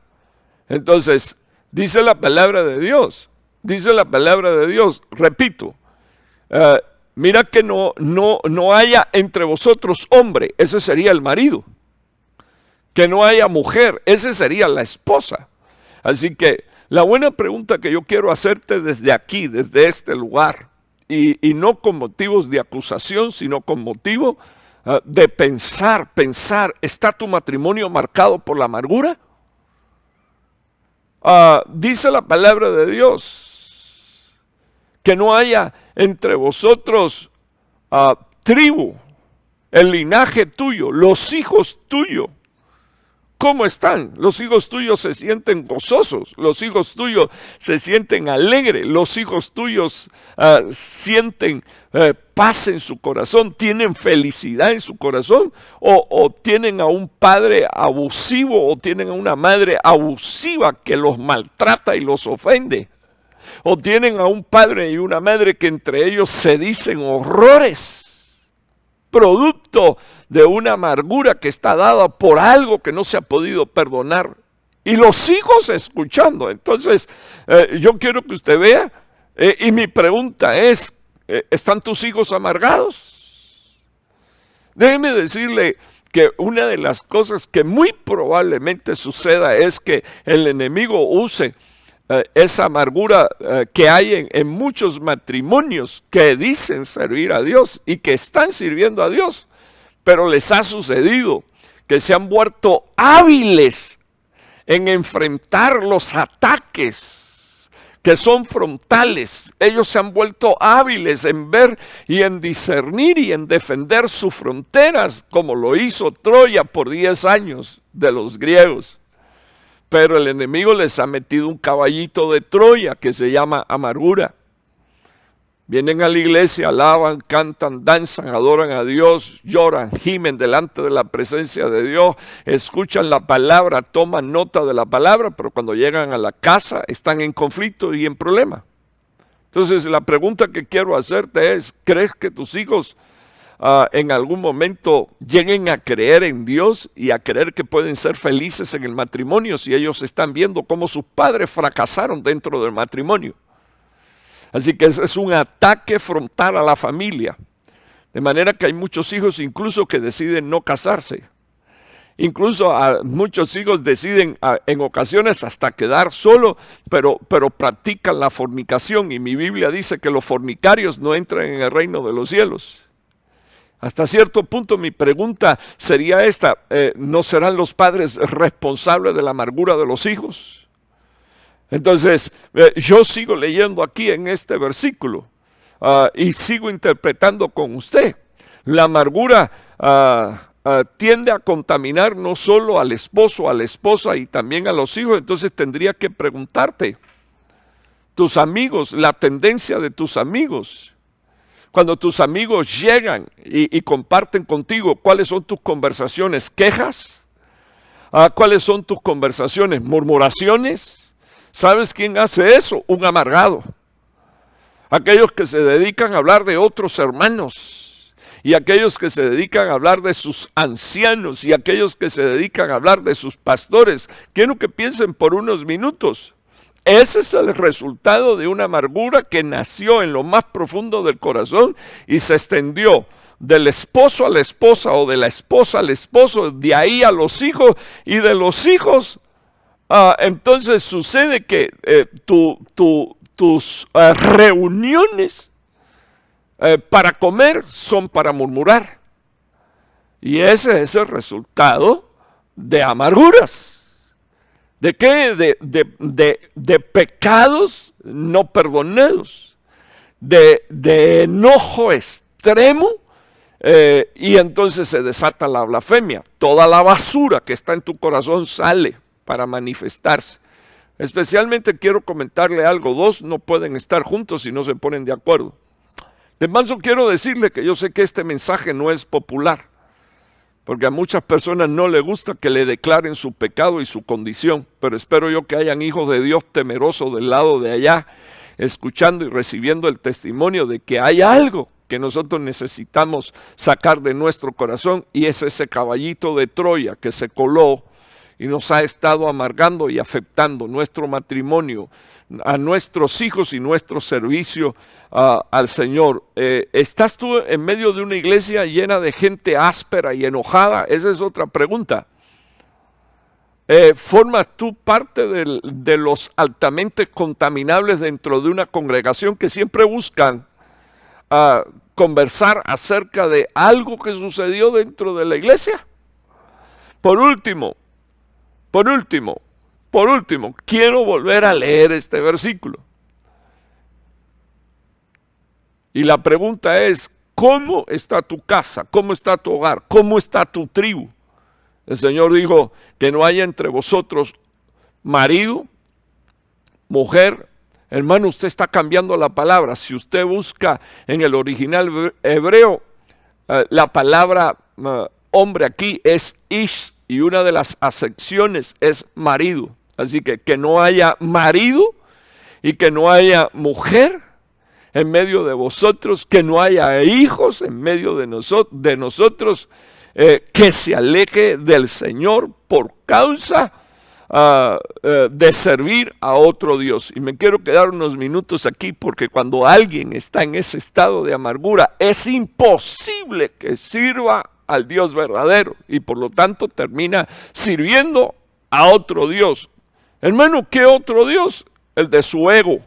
Entonces, dice la palabra de Dios, repito, mira que no haya entre vosotros hombre, ese sería el marido, que no haya mujer, esa sería la esposa. Así que la buena pregunta que yo quiero hacerte desde aquí, desde este lugar, y no con motivos de acusación, sino con motivo de pensar, ¿está tu matrimonio marcado por la amargura? Dice la palabra de Dios que no haya entre vosotros tribu, el linaje tuyo, los hijos tuyos. ¿Cómo están? Los hijos tuyos se sienten gozosos, los hijos tuyos se sienten alegres, los hijos tuyos sienten paz en su corazón, tienen felicidad en su corazón, o tienen a un padre abusivo o tienen a una madre abusiva que los maltrata y los ofende, o tienen a un padre y una madre que entre ellos se dicen horrores, producto de una amargura que está dada por algo que no se ha podido perdonar. Y los hijos escuchando. Entonces, yo quiero que usted vea, y mi pregunta es, ¿están tus hijos amargados? Déjeme decirle que una de las cosas que muy probablemente suceda es que el enemigo use esa amargura que hay en muchos matrimonios que dicen servir a Dios y que están sirviendo a Dios, pero les ha sucedido que se han vuelto hábiles en enfrentar los ataques que son frontales. Ellos se han vuelto hábiles en ver y en discernir y en defender sus fronteras, como lo hizo Troya por 10 años de los griegos. Pero el enemigo les ha metido un caballito de Troya que se llama amargura. Vienen a la iglesia, alaban, cantan, danzan, adoran a Dios, lloran, gimen delante de la presencia de Dios, escuchan la palabra, toman nota de la palabra, pero cuando llegan a la casa están en conflicto y en problema. Entonces la pregunta que quiero hacerte es, ¿crees que tus hijos en algún momento lleguen a creer en Dios y a creer que pueden ser felices en el matrimonio si ellos están viendo cómo sus padres fracasaron dentro del matrimonio? Así que es un ataque frontal a la familia, de manera que hay muchos hijos incluso que deciden no casarse. Incluso muchos hijos deciden en ocasiones hasta quedar solos, pero practican la fornicación, y mi Biblia dice que los fornicarios no entran en el reino de los cielos. Hasta cierto punto mi pregunta sería esta, ¿no serán los padres responsables de la amargura de los hijos? Entonces, yo sigo leyendo aquí en este versículo y sigo interpretando con usted. La amargura tiende a contaminar no solo al esposo, a la esposa y también a los hijos. Entonces tendría que preguntarte, tus amigos, la tendencia de tus amigos. Cuando tus amigos llegan y comparten contigo, ¿cuáles son tus conversaciones? ¿Quejas? ¿Cuáles son tus conversaciones? ¿Murmuraciones? ¿Sabes quién hace eso? Un amargado. Aquellos que se dedican a hablar de otros hermanos, y aquellos que se dedican a hablar de sus ancianos, y aquellos que se dedican a hablar de sus pastores. Quiero que piensen por unos minutos. Ese es el resultado de una amargura que nació en lo más profundo del corazón y se extendió del esposo a la esposa o de la esposa al esposo, de ahí a los hijos, y de los hijos. Entonces sucede que tus reuniones para comer son para murmurar. Y ese es el resultado de amarguras. ¿De qué? De pecados no perdonados, de enojo extremo, y entonces se desata la blasfemia. Toda la basura que está en tu corazón sale para manifestarse. Especialmente quiero comentarle algo, dos no pueden estar juntos si no se ponen de acuerdo. De paso quiero decirle que yo sé que este mensaje no es popular, porque a muchas personas no les gusta que le declaren su pecado y su condición, pero espero yo que hayan hijos de Dios temerosos del lado de allá, escuchando y recibiendo el testimonio de que hay algo que nosotros necesitamos sacar de nuestro corazón, y es ese caballito de Troya que se coló y nos ha estado amargando y afectando nuestro matrimonio, a nuestros hijos y nuestro servicio al Señor. ¿Estás tú en medio de una iglesia llena de gente áspera y enojada? Esa es otra pregunta. ¿Formas tú parte de los altamente contaminables dentro de una congregación que siempre buscan conversar acerca de algo que sucedió dentro de la iglesia? Por último, quiero volver a leer este versículo. Y la pregunta es, ¿cómo está tu casa? ¿Cómo está tu hogar? ¿Cómo está tu tribu? El Señor dijo que no haya entre vosotros marido, mujer. Hermano, usted está cambiando la palabra. Si usted busca en el original hebreo, la palabra hombre aquí es ish, y una de las acepciones es marido. Así que no haya marido y que no haya mujer en medio de vosotros, que no haya hijos en medio de nosotros, que se aleje del Señor por causa de servir a otro Dios. Y me quiero quedar unos minutos aquí, porque cuando alguien está en ese estado de amargura, es imposible que sirva al Dios verdadero, y por lo tanto termina sirviendo a otro Dios. Hermano, ¿qué otro Dios? El de su ego,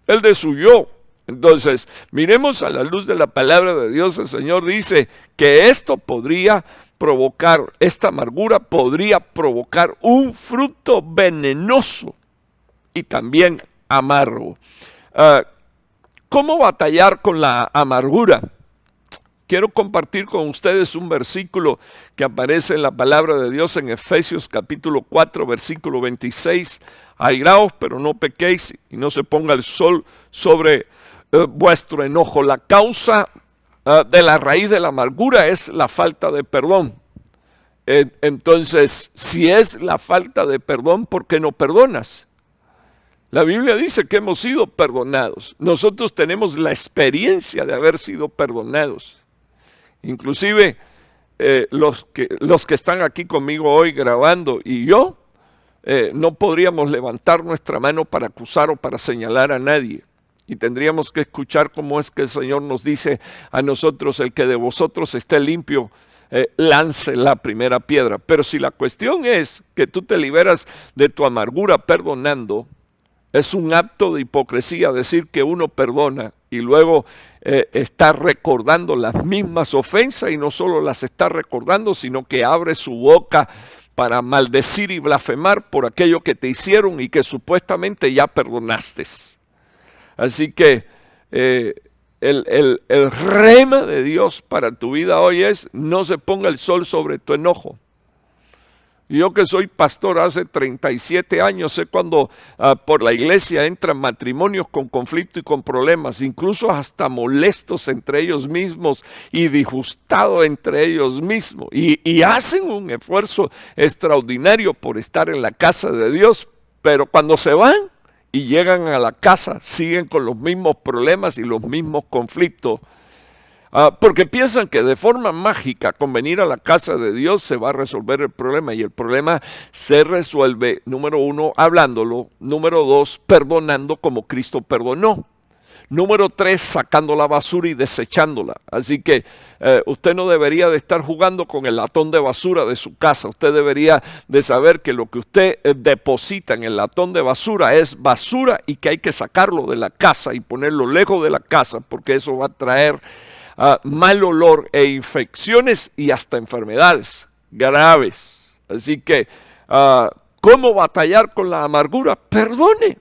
el de su yo. Entonces, miremos a la luz de la palabra de Dios. El Señor dice que esto podría provocar, esta amargura podría provocar un fruto venenoso y también amargo. ¿Cómo batallar con la amargura? Quiero compartir con ustedes un versículo que aparece en la palabra de Dios en Efesios capítulo 4, versículo 26. Airaos, pero no pequéis, y no se ponga el sol sobre vuestro enojo. La causa de la raíz de la amargura es la falta de perdón. Entonces, si es la falta de perdón, ¿por qué no perdonas? La Biblia dice que hemos sido perdonados. Nosotros tenemos la experiencia de haber sido perdonados. Inclusive los que están aquí conmigo hoy grabando y yo, no podríamos levantar nuestra mano para acusar o para señalar a nadie. Y tendríamos que escuchar cómo es que el Señor nos dice a nosotros: el que de vosotros esté limpio, lance la primera piedra. Pero si la cuestión es que tú te liberas de tu amargura perdonando, es un acto de hipocresía decir que uno perdona y luego está recordando las mismas ofensas, y no solo las está recordando, sino que abre su boca para maldecir y blasfemar por aquello que te hicieron y que supuestamente ya perdonaste. Así que el rema de Dios para tu vida hoy es: no se ponga el sol sobre tu enojo. Yo que soy pastor hace 37 años, sé cuando por la iglesia entran matrimonios con conflicto y con problemas, incluso hasta molestos entre ellos mismos y disgustados entre ellos mismos, y hacen un esfuerzo extraordinario por estar en la casa de Dios, pero cuando se van y llegan a la casa siguen con los mismos problemas y los mismos conflictos. Porque piensan que de forma mágica, con venir a la casa de Dios, se va a resolver el problema. Y el problema se resuelve, número 1, hablándolo. Número 2, perdonando como Cristo perdonó. Número 3, sacando la basura y desechándola. Así que usted no debería de estar jugando con el latón de basura de su casa. Usted debería de saber que lo que usted deposita en el latón de basura es basura, y que hay que sacarlo de la casa y ponerlo lejos de la casa, porque eso va a traer mal olor e infecciones y hasta enfermedades graves. Así que, ¿cómo batallar con la amargura? Perdone.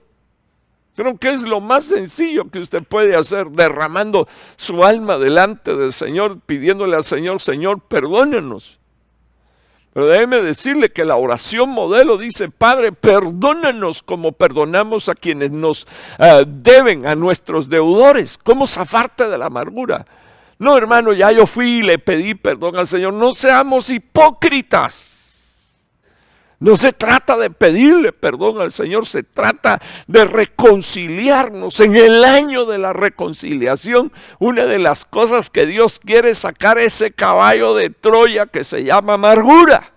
Creo que es lo más sencillo que usted puede hacer, derramando su alma delante del Señor, pidiéndole al Señor: Señor, perdónanos. Pero déjeme decirle que la oración modelo dice: Padre, perdónanos como perdonamos a quienes nos deben, a nuestros deudores. ¿Cómo zafarte de la amargura? No, hermano, ya yo fui y le pedí perdón al Señor. No seamos hipócritas. No se trata de pedirle perdón al Señor, se trata de reconciliarnos. En el año de la reconciliación, una de las cosas que Dios quiere es sacar ese caballo de Troya que se llama amargura.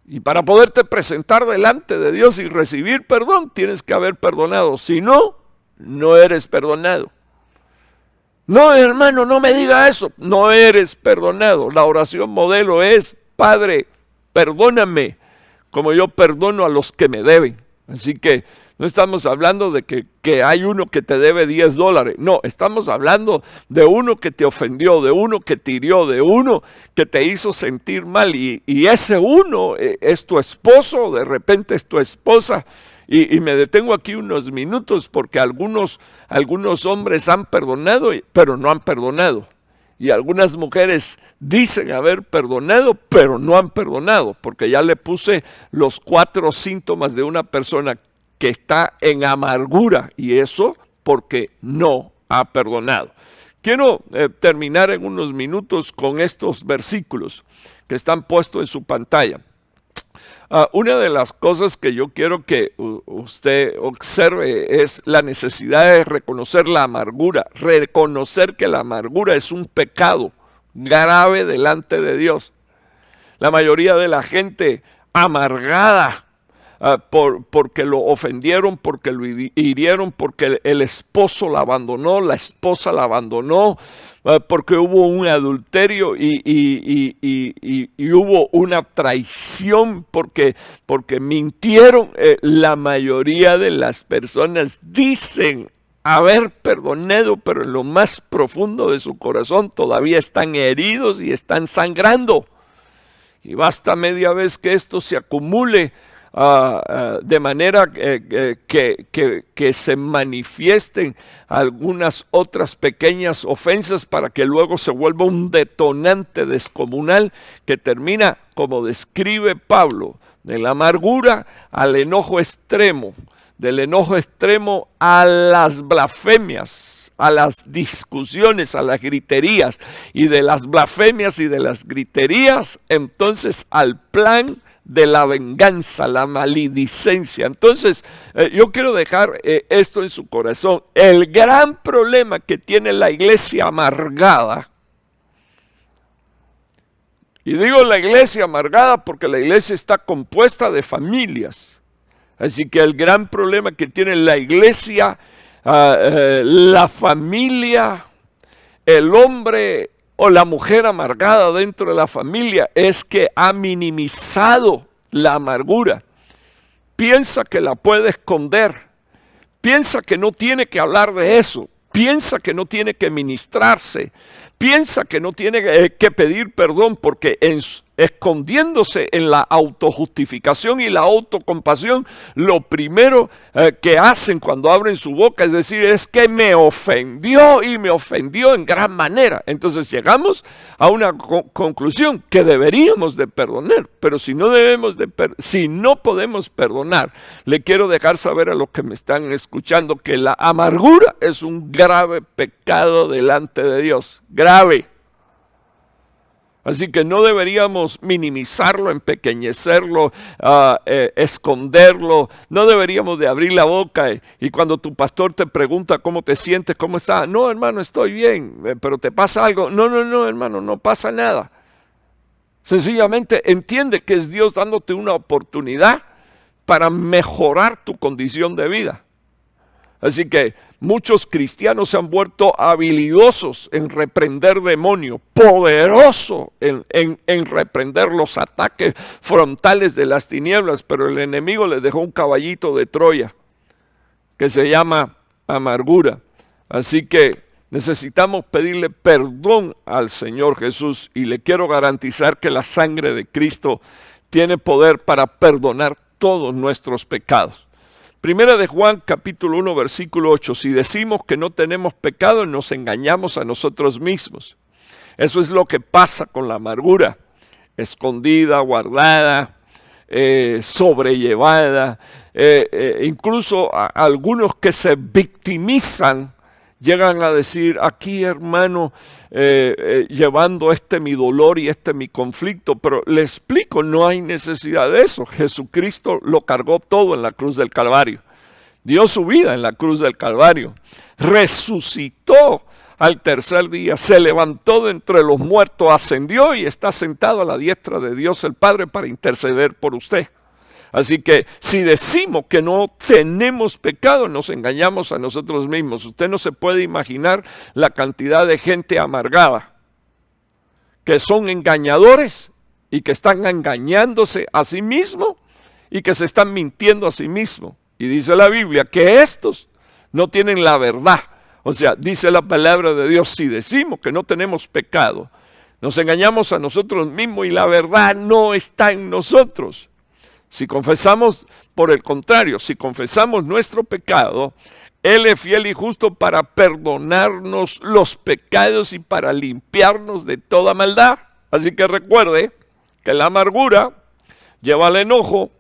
Y para poderte presentar delante de Dios y recibir perdón, tienes que haber perdonado. Si no, no eres perdonado. No, hermano, no me diga eso. No eres perdonado. La oración modelo es: Padre, perdóname como yo perdono a los que me deben. Así que no estamos hablando de que hay uno que te debe $10. No, estamos hablando de uno que te ofendió, de uno que te hirió, de uno que te hizo sentir mal. Y ese uno es tu esposo, de repente es tu esposa. Y me detengo aquí unos minutos porque algunos hombres han perdonado, pero no han perdonado. Y algunas mujeres dicen haber perdonado, pero no han perdonado, porque ya le puse los 4 síntomas de una persona que está en amargura, y eso porque no ha perdonado. Quiero terminar en unos minutos con estos versículos que están puestos en su pantalla. Una de las cosas que yo quiero que usted observe es la necesidad de reconocer la amargura, reconocer que la amargura es un pecado grave delante de Dios. La mayoría de la gente amargada porque lo ofendieron, porque lo hirieron, porque el esposo la abandonó, la esposa la abandonó, porque hubo un adulterio y hubo una traición, porque mintieron. La mayoría de las personas dicen haber perdonado, pero en lo más profundo de su corazón todavía están heridos y están sangrando. Y basta media vez que esto se acumule de manera que se manifiesten algunas otras pequeñas ofensas para que luego se vuelva un detonante descomunal que termina, como describe Pablo, de la amargura al enojo extremo, del enojo extremo a las blasfemias, a las discusiones, a las griterías, y de las blasfemias y de las griterías entonces al plan de la venganza, la maledicencia. Entonces, yo quiero dejar esto en su corazón. El gran problema que tiene la iglesia amargada, y digo la iglesia amargada porque la iglesia está compuesta de familias, así que el gran problema que tiene la iglesia, la familia, el hombre o la mujer amargada dentro de la familia, es que ha minimizado la amargura. Piensa que la puede esconder, piensa que no tiene que hablar de eso, piensa que no tiene que ministrarse, piensa que no tiene que pedir perdón, porque escondiéndose en la autojustificación y la autocompasión, lo primero que hacen cuando abren su boca es decir, es que me ofendió y me ofendió en gran manera. Entonces llegamos a una conclusión que deberíamos de perdonar, pero si no podemos perdonar, le quiero dejar saber a los que me están escuchando que la amargura es un grave pecado delante de Dios, grave. Así que no deberíamos minimizarlo, empequeñecerlo, esconderlo. No deberíamos de abrir la boca y cuando tu pastor te pregunta cómo te sientes, cómo estás. No, hermano, estoy bien, pero ¿te pasa algo? No, hermano, no pasa nada. Sencillamente entiende que es Dios dándote una oportunidad para mejorar tu condición de vida. Así que muchos cristianos se han vuelto habilidosos en reprender demonios, poderosos en reprender los ataques frontales de las tinieblas, pero el enemigo les dejó un caballito de Troya que se llama amargura. Así que necesitamos pedirle perdón al Señor Jesús y le quiero garantizar que la sangre de Cristo tiene poder para perdonar todos nuestros pecados. Primera de Juan, capítulo 1, versículo 8. Si decimos que no tenemos pecado, nos engañamos a nosotros mismos. Eso es lo que pasa con la amargura, escondida, guardada, sobrellevada. Incluso algunos que se victimizan llegan a decir, aquí hermano, llevando mi dolor y mi conflicto, pero le explico, no hay necesidad de eso. Jesucristo lo cargó todo en la cruz del Calvario. Dio su vida en la cruz del Calvario. Resucitó al tercer día, se levantó de entre los muertos, ascendió y está sentado a la diestra de Dios el Padre para interceder por usted. Así que si decimos que no tenemos pecado, nos engañamos a nosotros mismos. Usted no se puede imaginar la cantidad de gente amargada, que son engañadores y que están engañándose a sí mismos y que se están mintiendo a sí mismos. Y dice la Biblia que estos no tienen la verdad. O sea, dice la palabra de Dios, si decimos que no tenemos pecado, nos engañamos a nosotros mismos y la verdad no está en nosotros. Si confesamos, por el contrario, si confesamos nuestro pecado, Él es fiel y justo para perdonarnos los pecados y para limpiarnos de toda maldad. Así que recuerde que la amargura lleva al enojo,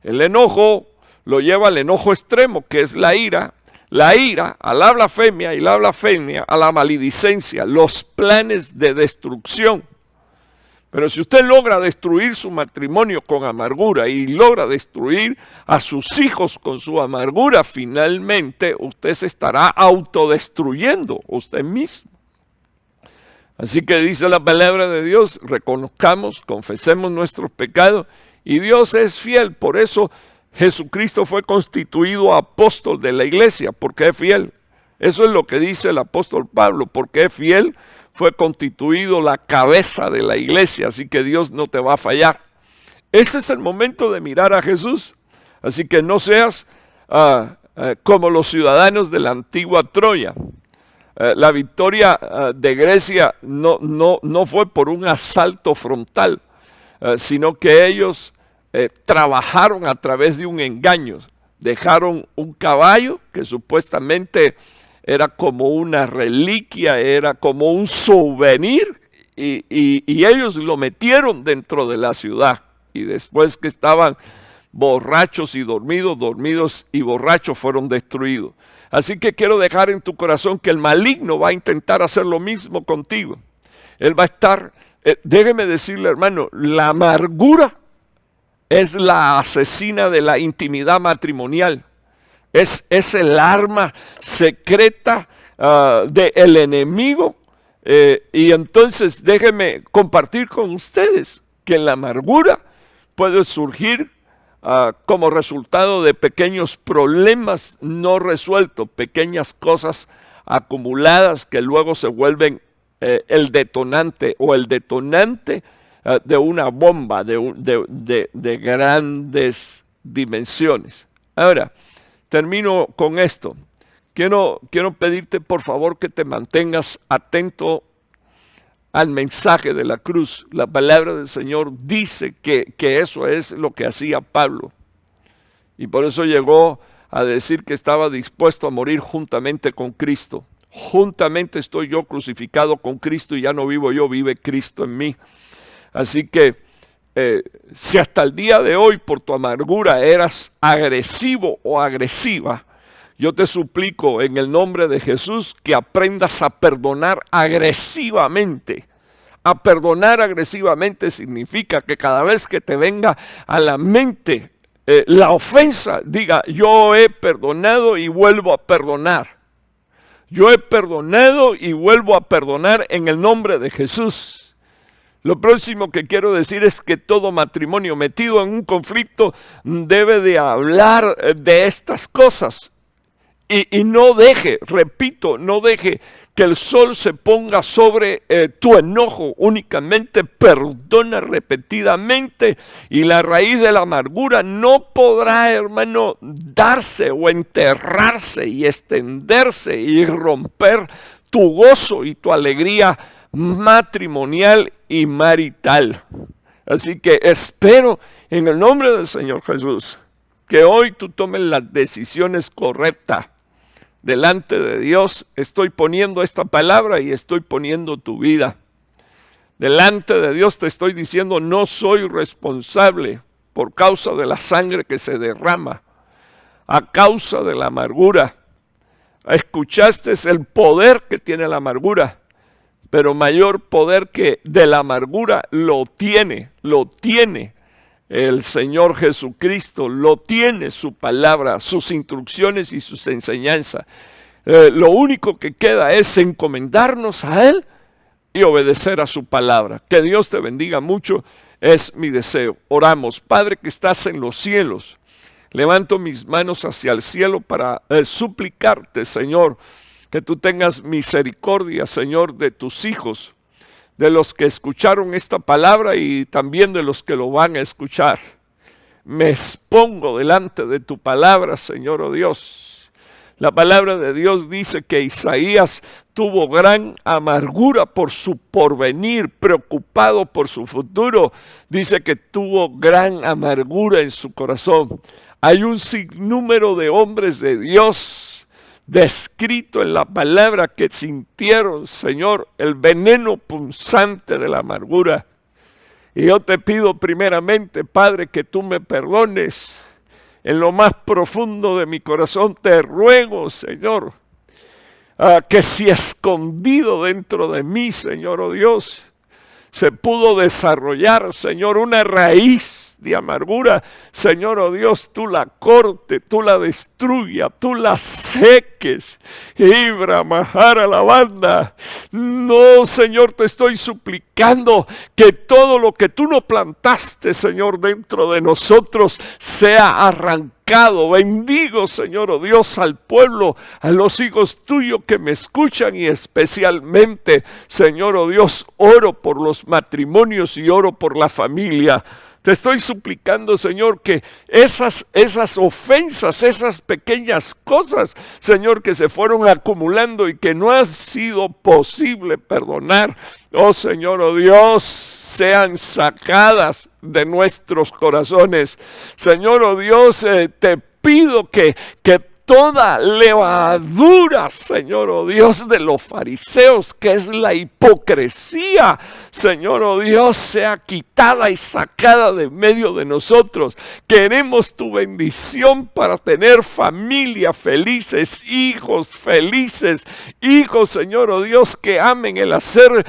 el enojo lo lleva al enojo extremo, que es la ira a la blasfemia y la blasfemia a la maledicencia, los planes de destrucción. Pero si usted logra destruir su matrimonio con amargura y logra destruir a sus hijos con su amargura, finalmente usted se estará autodestruyendo usted mismo. Así que dice la palabra de Dios, reconozcamos, confesemos nuestros pecados y Dios es fiel. Por eso Jesucristo fue constituido apóstol de la iglesia, porque es fiel. Eso es lo que dice el apóstol Pablo, porque es fiel. Fue constituido la cabeza de la iglesia, así que Dios no te va a fallar. Este es el momento de mirar a Jesús, así que no seas como los ciudadanos de la antigua Troya. La victoria de Grecia no fue por un asalto frontal, sino que ellos trabajaron a través de un engaño. Dejaron un caballo que supuestamente era como una reliquia, era como un souvenir, y ellos lo metieron dentro de la ciudad. Y después que estaban borrachos y dormidos y borrachos, fueron destruidos. Así que quiero dejar en tu corazón que el maligno va a intentar hacer lo mismo contigo. Él va a estar, déjeme decirle, hermano, la amargura es la asesina de la intimidad matrimonial. Es el arma secreta del enemigo. Y entonces déjenme compartir con ustedes que la amargura puede surgir como resultado de pequeños problemas no resueltos, pequeñas cosas acumuladas que luego se vuelven el detonante de una bomba de grandes dimensiones. Ahora, termino con esto. Quiero pedirte por favor que te mantengas atento al mensaje de la cruz. La palabra del Señor dice que eso es lo que hacía Pablo. Y por eso llegó a decir que estaba dispuesto a morir juntamente con Cristo. Juntamente estoy yo crucificado con Cristo y ya no vivo yo, vive Cristo en mí. Así que si hasta el día de hoy por tu amargura eras agresivo o agresiva, yo te suplico en el nombre de Jesús que aprendas a perdonar agresivamente. A perdonar agresivamente significa que cada vez que te venga a la mente la ofensa, diga, yo he perdonado y vuelvo a perdonar. Yo he perdonado y vuelvo a perdonar en el nombre de Jesús. Lo próximo que quiero decir es que todo matrimonio metido en un conflicto debe de hablar de estas cosas. Y no deje, repito, no deje que el sol se ponga sobre tu enojo. Únicamente perdona repetidamente y la raíz de la amargura no podrá, hermano, darse o enterrarse y extenderse y romper tu gozo y tu alegría matrimonial y marital. Así que espero en el nombre del Señor Jesús que hoy tú tomes las decisiones correctas delante de Dios. Estoy poniendo esta palabra y estoy poniendo tu vida delante de Dios. Te estoy diciendo, no soy responsable por causa de la sangre que se derrama, a causa de la amargura. Escuchaste el poder que tiene la amargura, pero mayor poder que de la amargura lo tiene el Señor Jesucristo, lo tiene su palabra, sus instrucciones y sus enseñanzas. Lo único que queda es encomendarnos a Él y obedecer a su palabra. Que Dios te bendiga mucho, es mi deseo. Oramos. Padre que estás en los cielos, levanto mis manos hacia el cielo para suplicarte, Señor, que tú tengas misericordia, Señor, de tus hijos, de los que escucharon esta palabra y también de los que lo van a escuchar. me expongo delante de tu palabra, Señor, oh Dios. La palabra de Dios dice que Isaías tuvo gran amargura por su porvenir, preocupado por su futuro. Dice que tuvo gran amargura en su corazón. Hay un sinnúmero de hombres de Dios descrito en la palabra que sintieron, Señor, el veneno punzante de la amargura. Y yo te pido primeramente, Padre, que tú me perdones. En lo más profundo de mi corazón te ruego, Señor, que si escondido dentro de mí, Señor, oh Dios, se pudo desarrollar, Señor, una raíz de amargura, Señor, oh Dios, tú la cortes, tú la destruyas, tú la seques. Ibra, Mahara, la banda. No, Señor, te estoy suplicando que todo lo que tú no plantaste, Señor, dentro de nosotros sea arrancado. Bendigo, Señor, oh Dios, al pueblo, a los hijos tuyos que me escuchan y especialmente, Señor, oh Dios, oro por los matrimonios y oro por la familia. Te estoy suplicando, Señor, que esas ofensas, esas pequeñas cosas, Señor, que se fueron acumulando y que no ha sido posible perdonar, oh Señor, oh Dios, sean sacadas de nuestros corazones. Señor, oh Dios, te pido que toda levadura, Señor, oh Dios, de los fariseos, que es la hipocresía, Señor, oh Dios, sea quitada y sacada de medio de nosotros. Queremos tu bendición para tener familia felices, hijos felices, hijos, Señor, oh Dios, que amen el hacer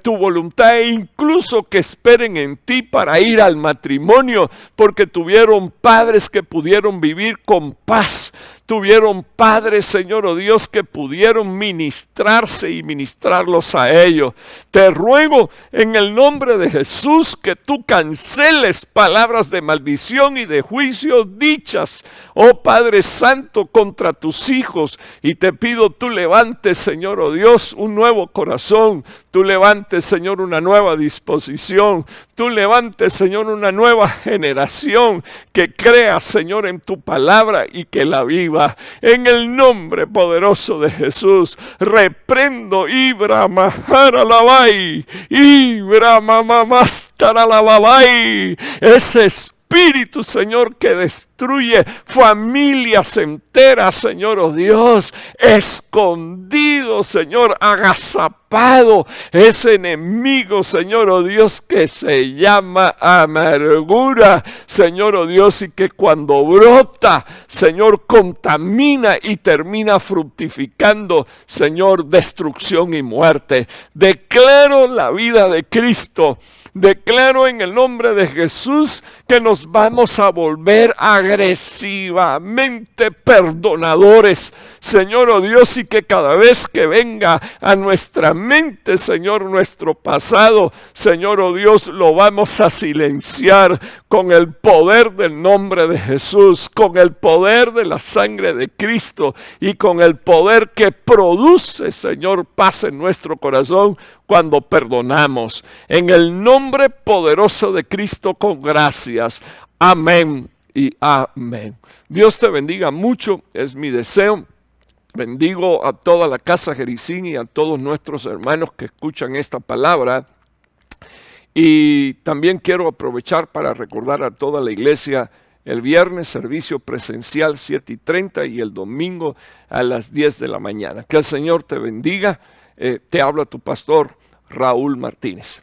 tu voluntad e incluso que esperen en ti para ir al matrimonio, porque tuvieron padres que pudieron vivir con paz. Tuvieron padres, Señor, oh Dios, que pudieron ministrarse y ministrarlos a ellos. Te ruego en el nombre de Jesús que tú canceles palabras de maldición y de juicio dichas, oh Padre Santo, contra tus hijos. Y te pido tú levantes, Señor, oh Dios, un nuevo corazón. Tú levantes, Señor, una nueva disposición. Tú levantes, Señor, una nueva generación que crea, Señor, en tu palabra y que la viva. En el nombre poderoso de Jesús, reprendo Ibra Mahara Labai, Ibra Mamamastara Labai, ese espíritu, Señor, que destruye familias enteras, Señor, oh Dios, escondido, Señor, agazapado, ese enemigo, Señor, oh Dios, que se llama amargura, Señor, oh Dios, y que cuando brota, Señor, contamina y termina fructificando, Señor, destrucción y muerte. Declaro la vida de Cristo. Declaro en el nombre de Jesús que nos vamos a volver agresivamente perdonadores, Señor, oh Dios, y que cada vez que venga a nuestra mente, Señor, nuestro pasado, Señor, oh Dios, lo vamos a silenciar con el poder del nombre de Jesús, con el poder de la sangre de Cristo y con el poder que produce, Señor, paz en nuestro corazón cuando perdonamos. En el nombre poderoso de Cristo, con gracias. Amén y amén. Dios te bendiga mucho, es mi deseo. Bendigo a toda la casa Jericín y a todos nuestros hermanos que escuchan esta palabra. Y también quiero aprovechar para recordar a toda la iglesia: el viernes servicio presencial 7:30 y el domingo a las 10 de la mañana. Que el Señor te bendiga. Te habla tu pastor Raúl Martínez.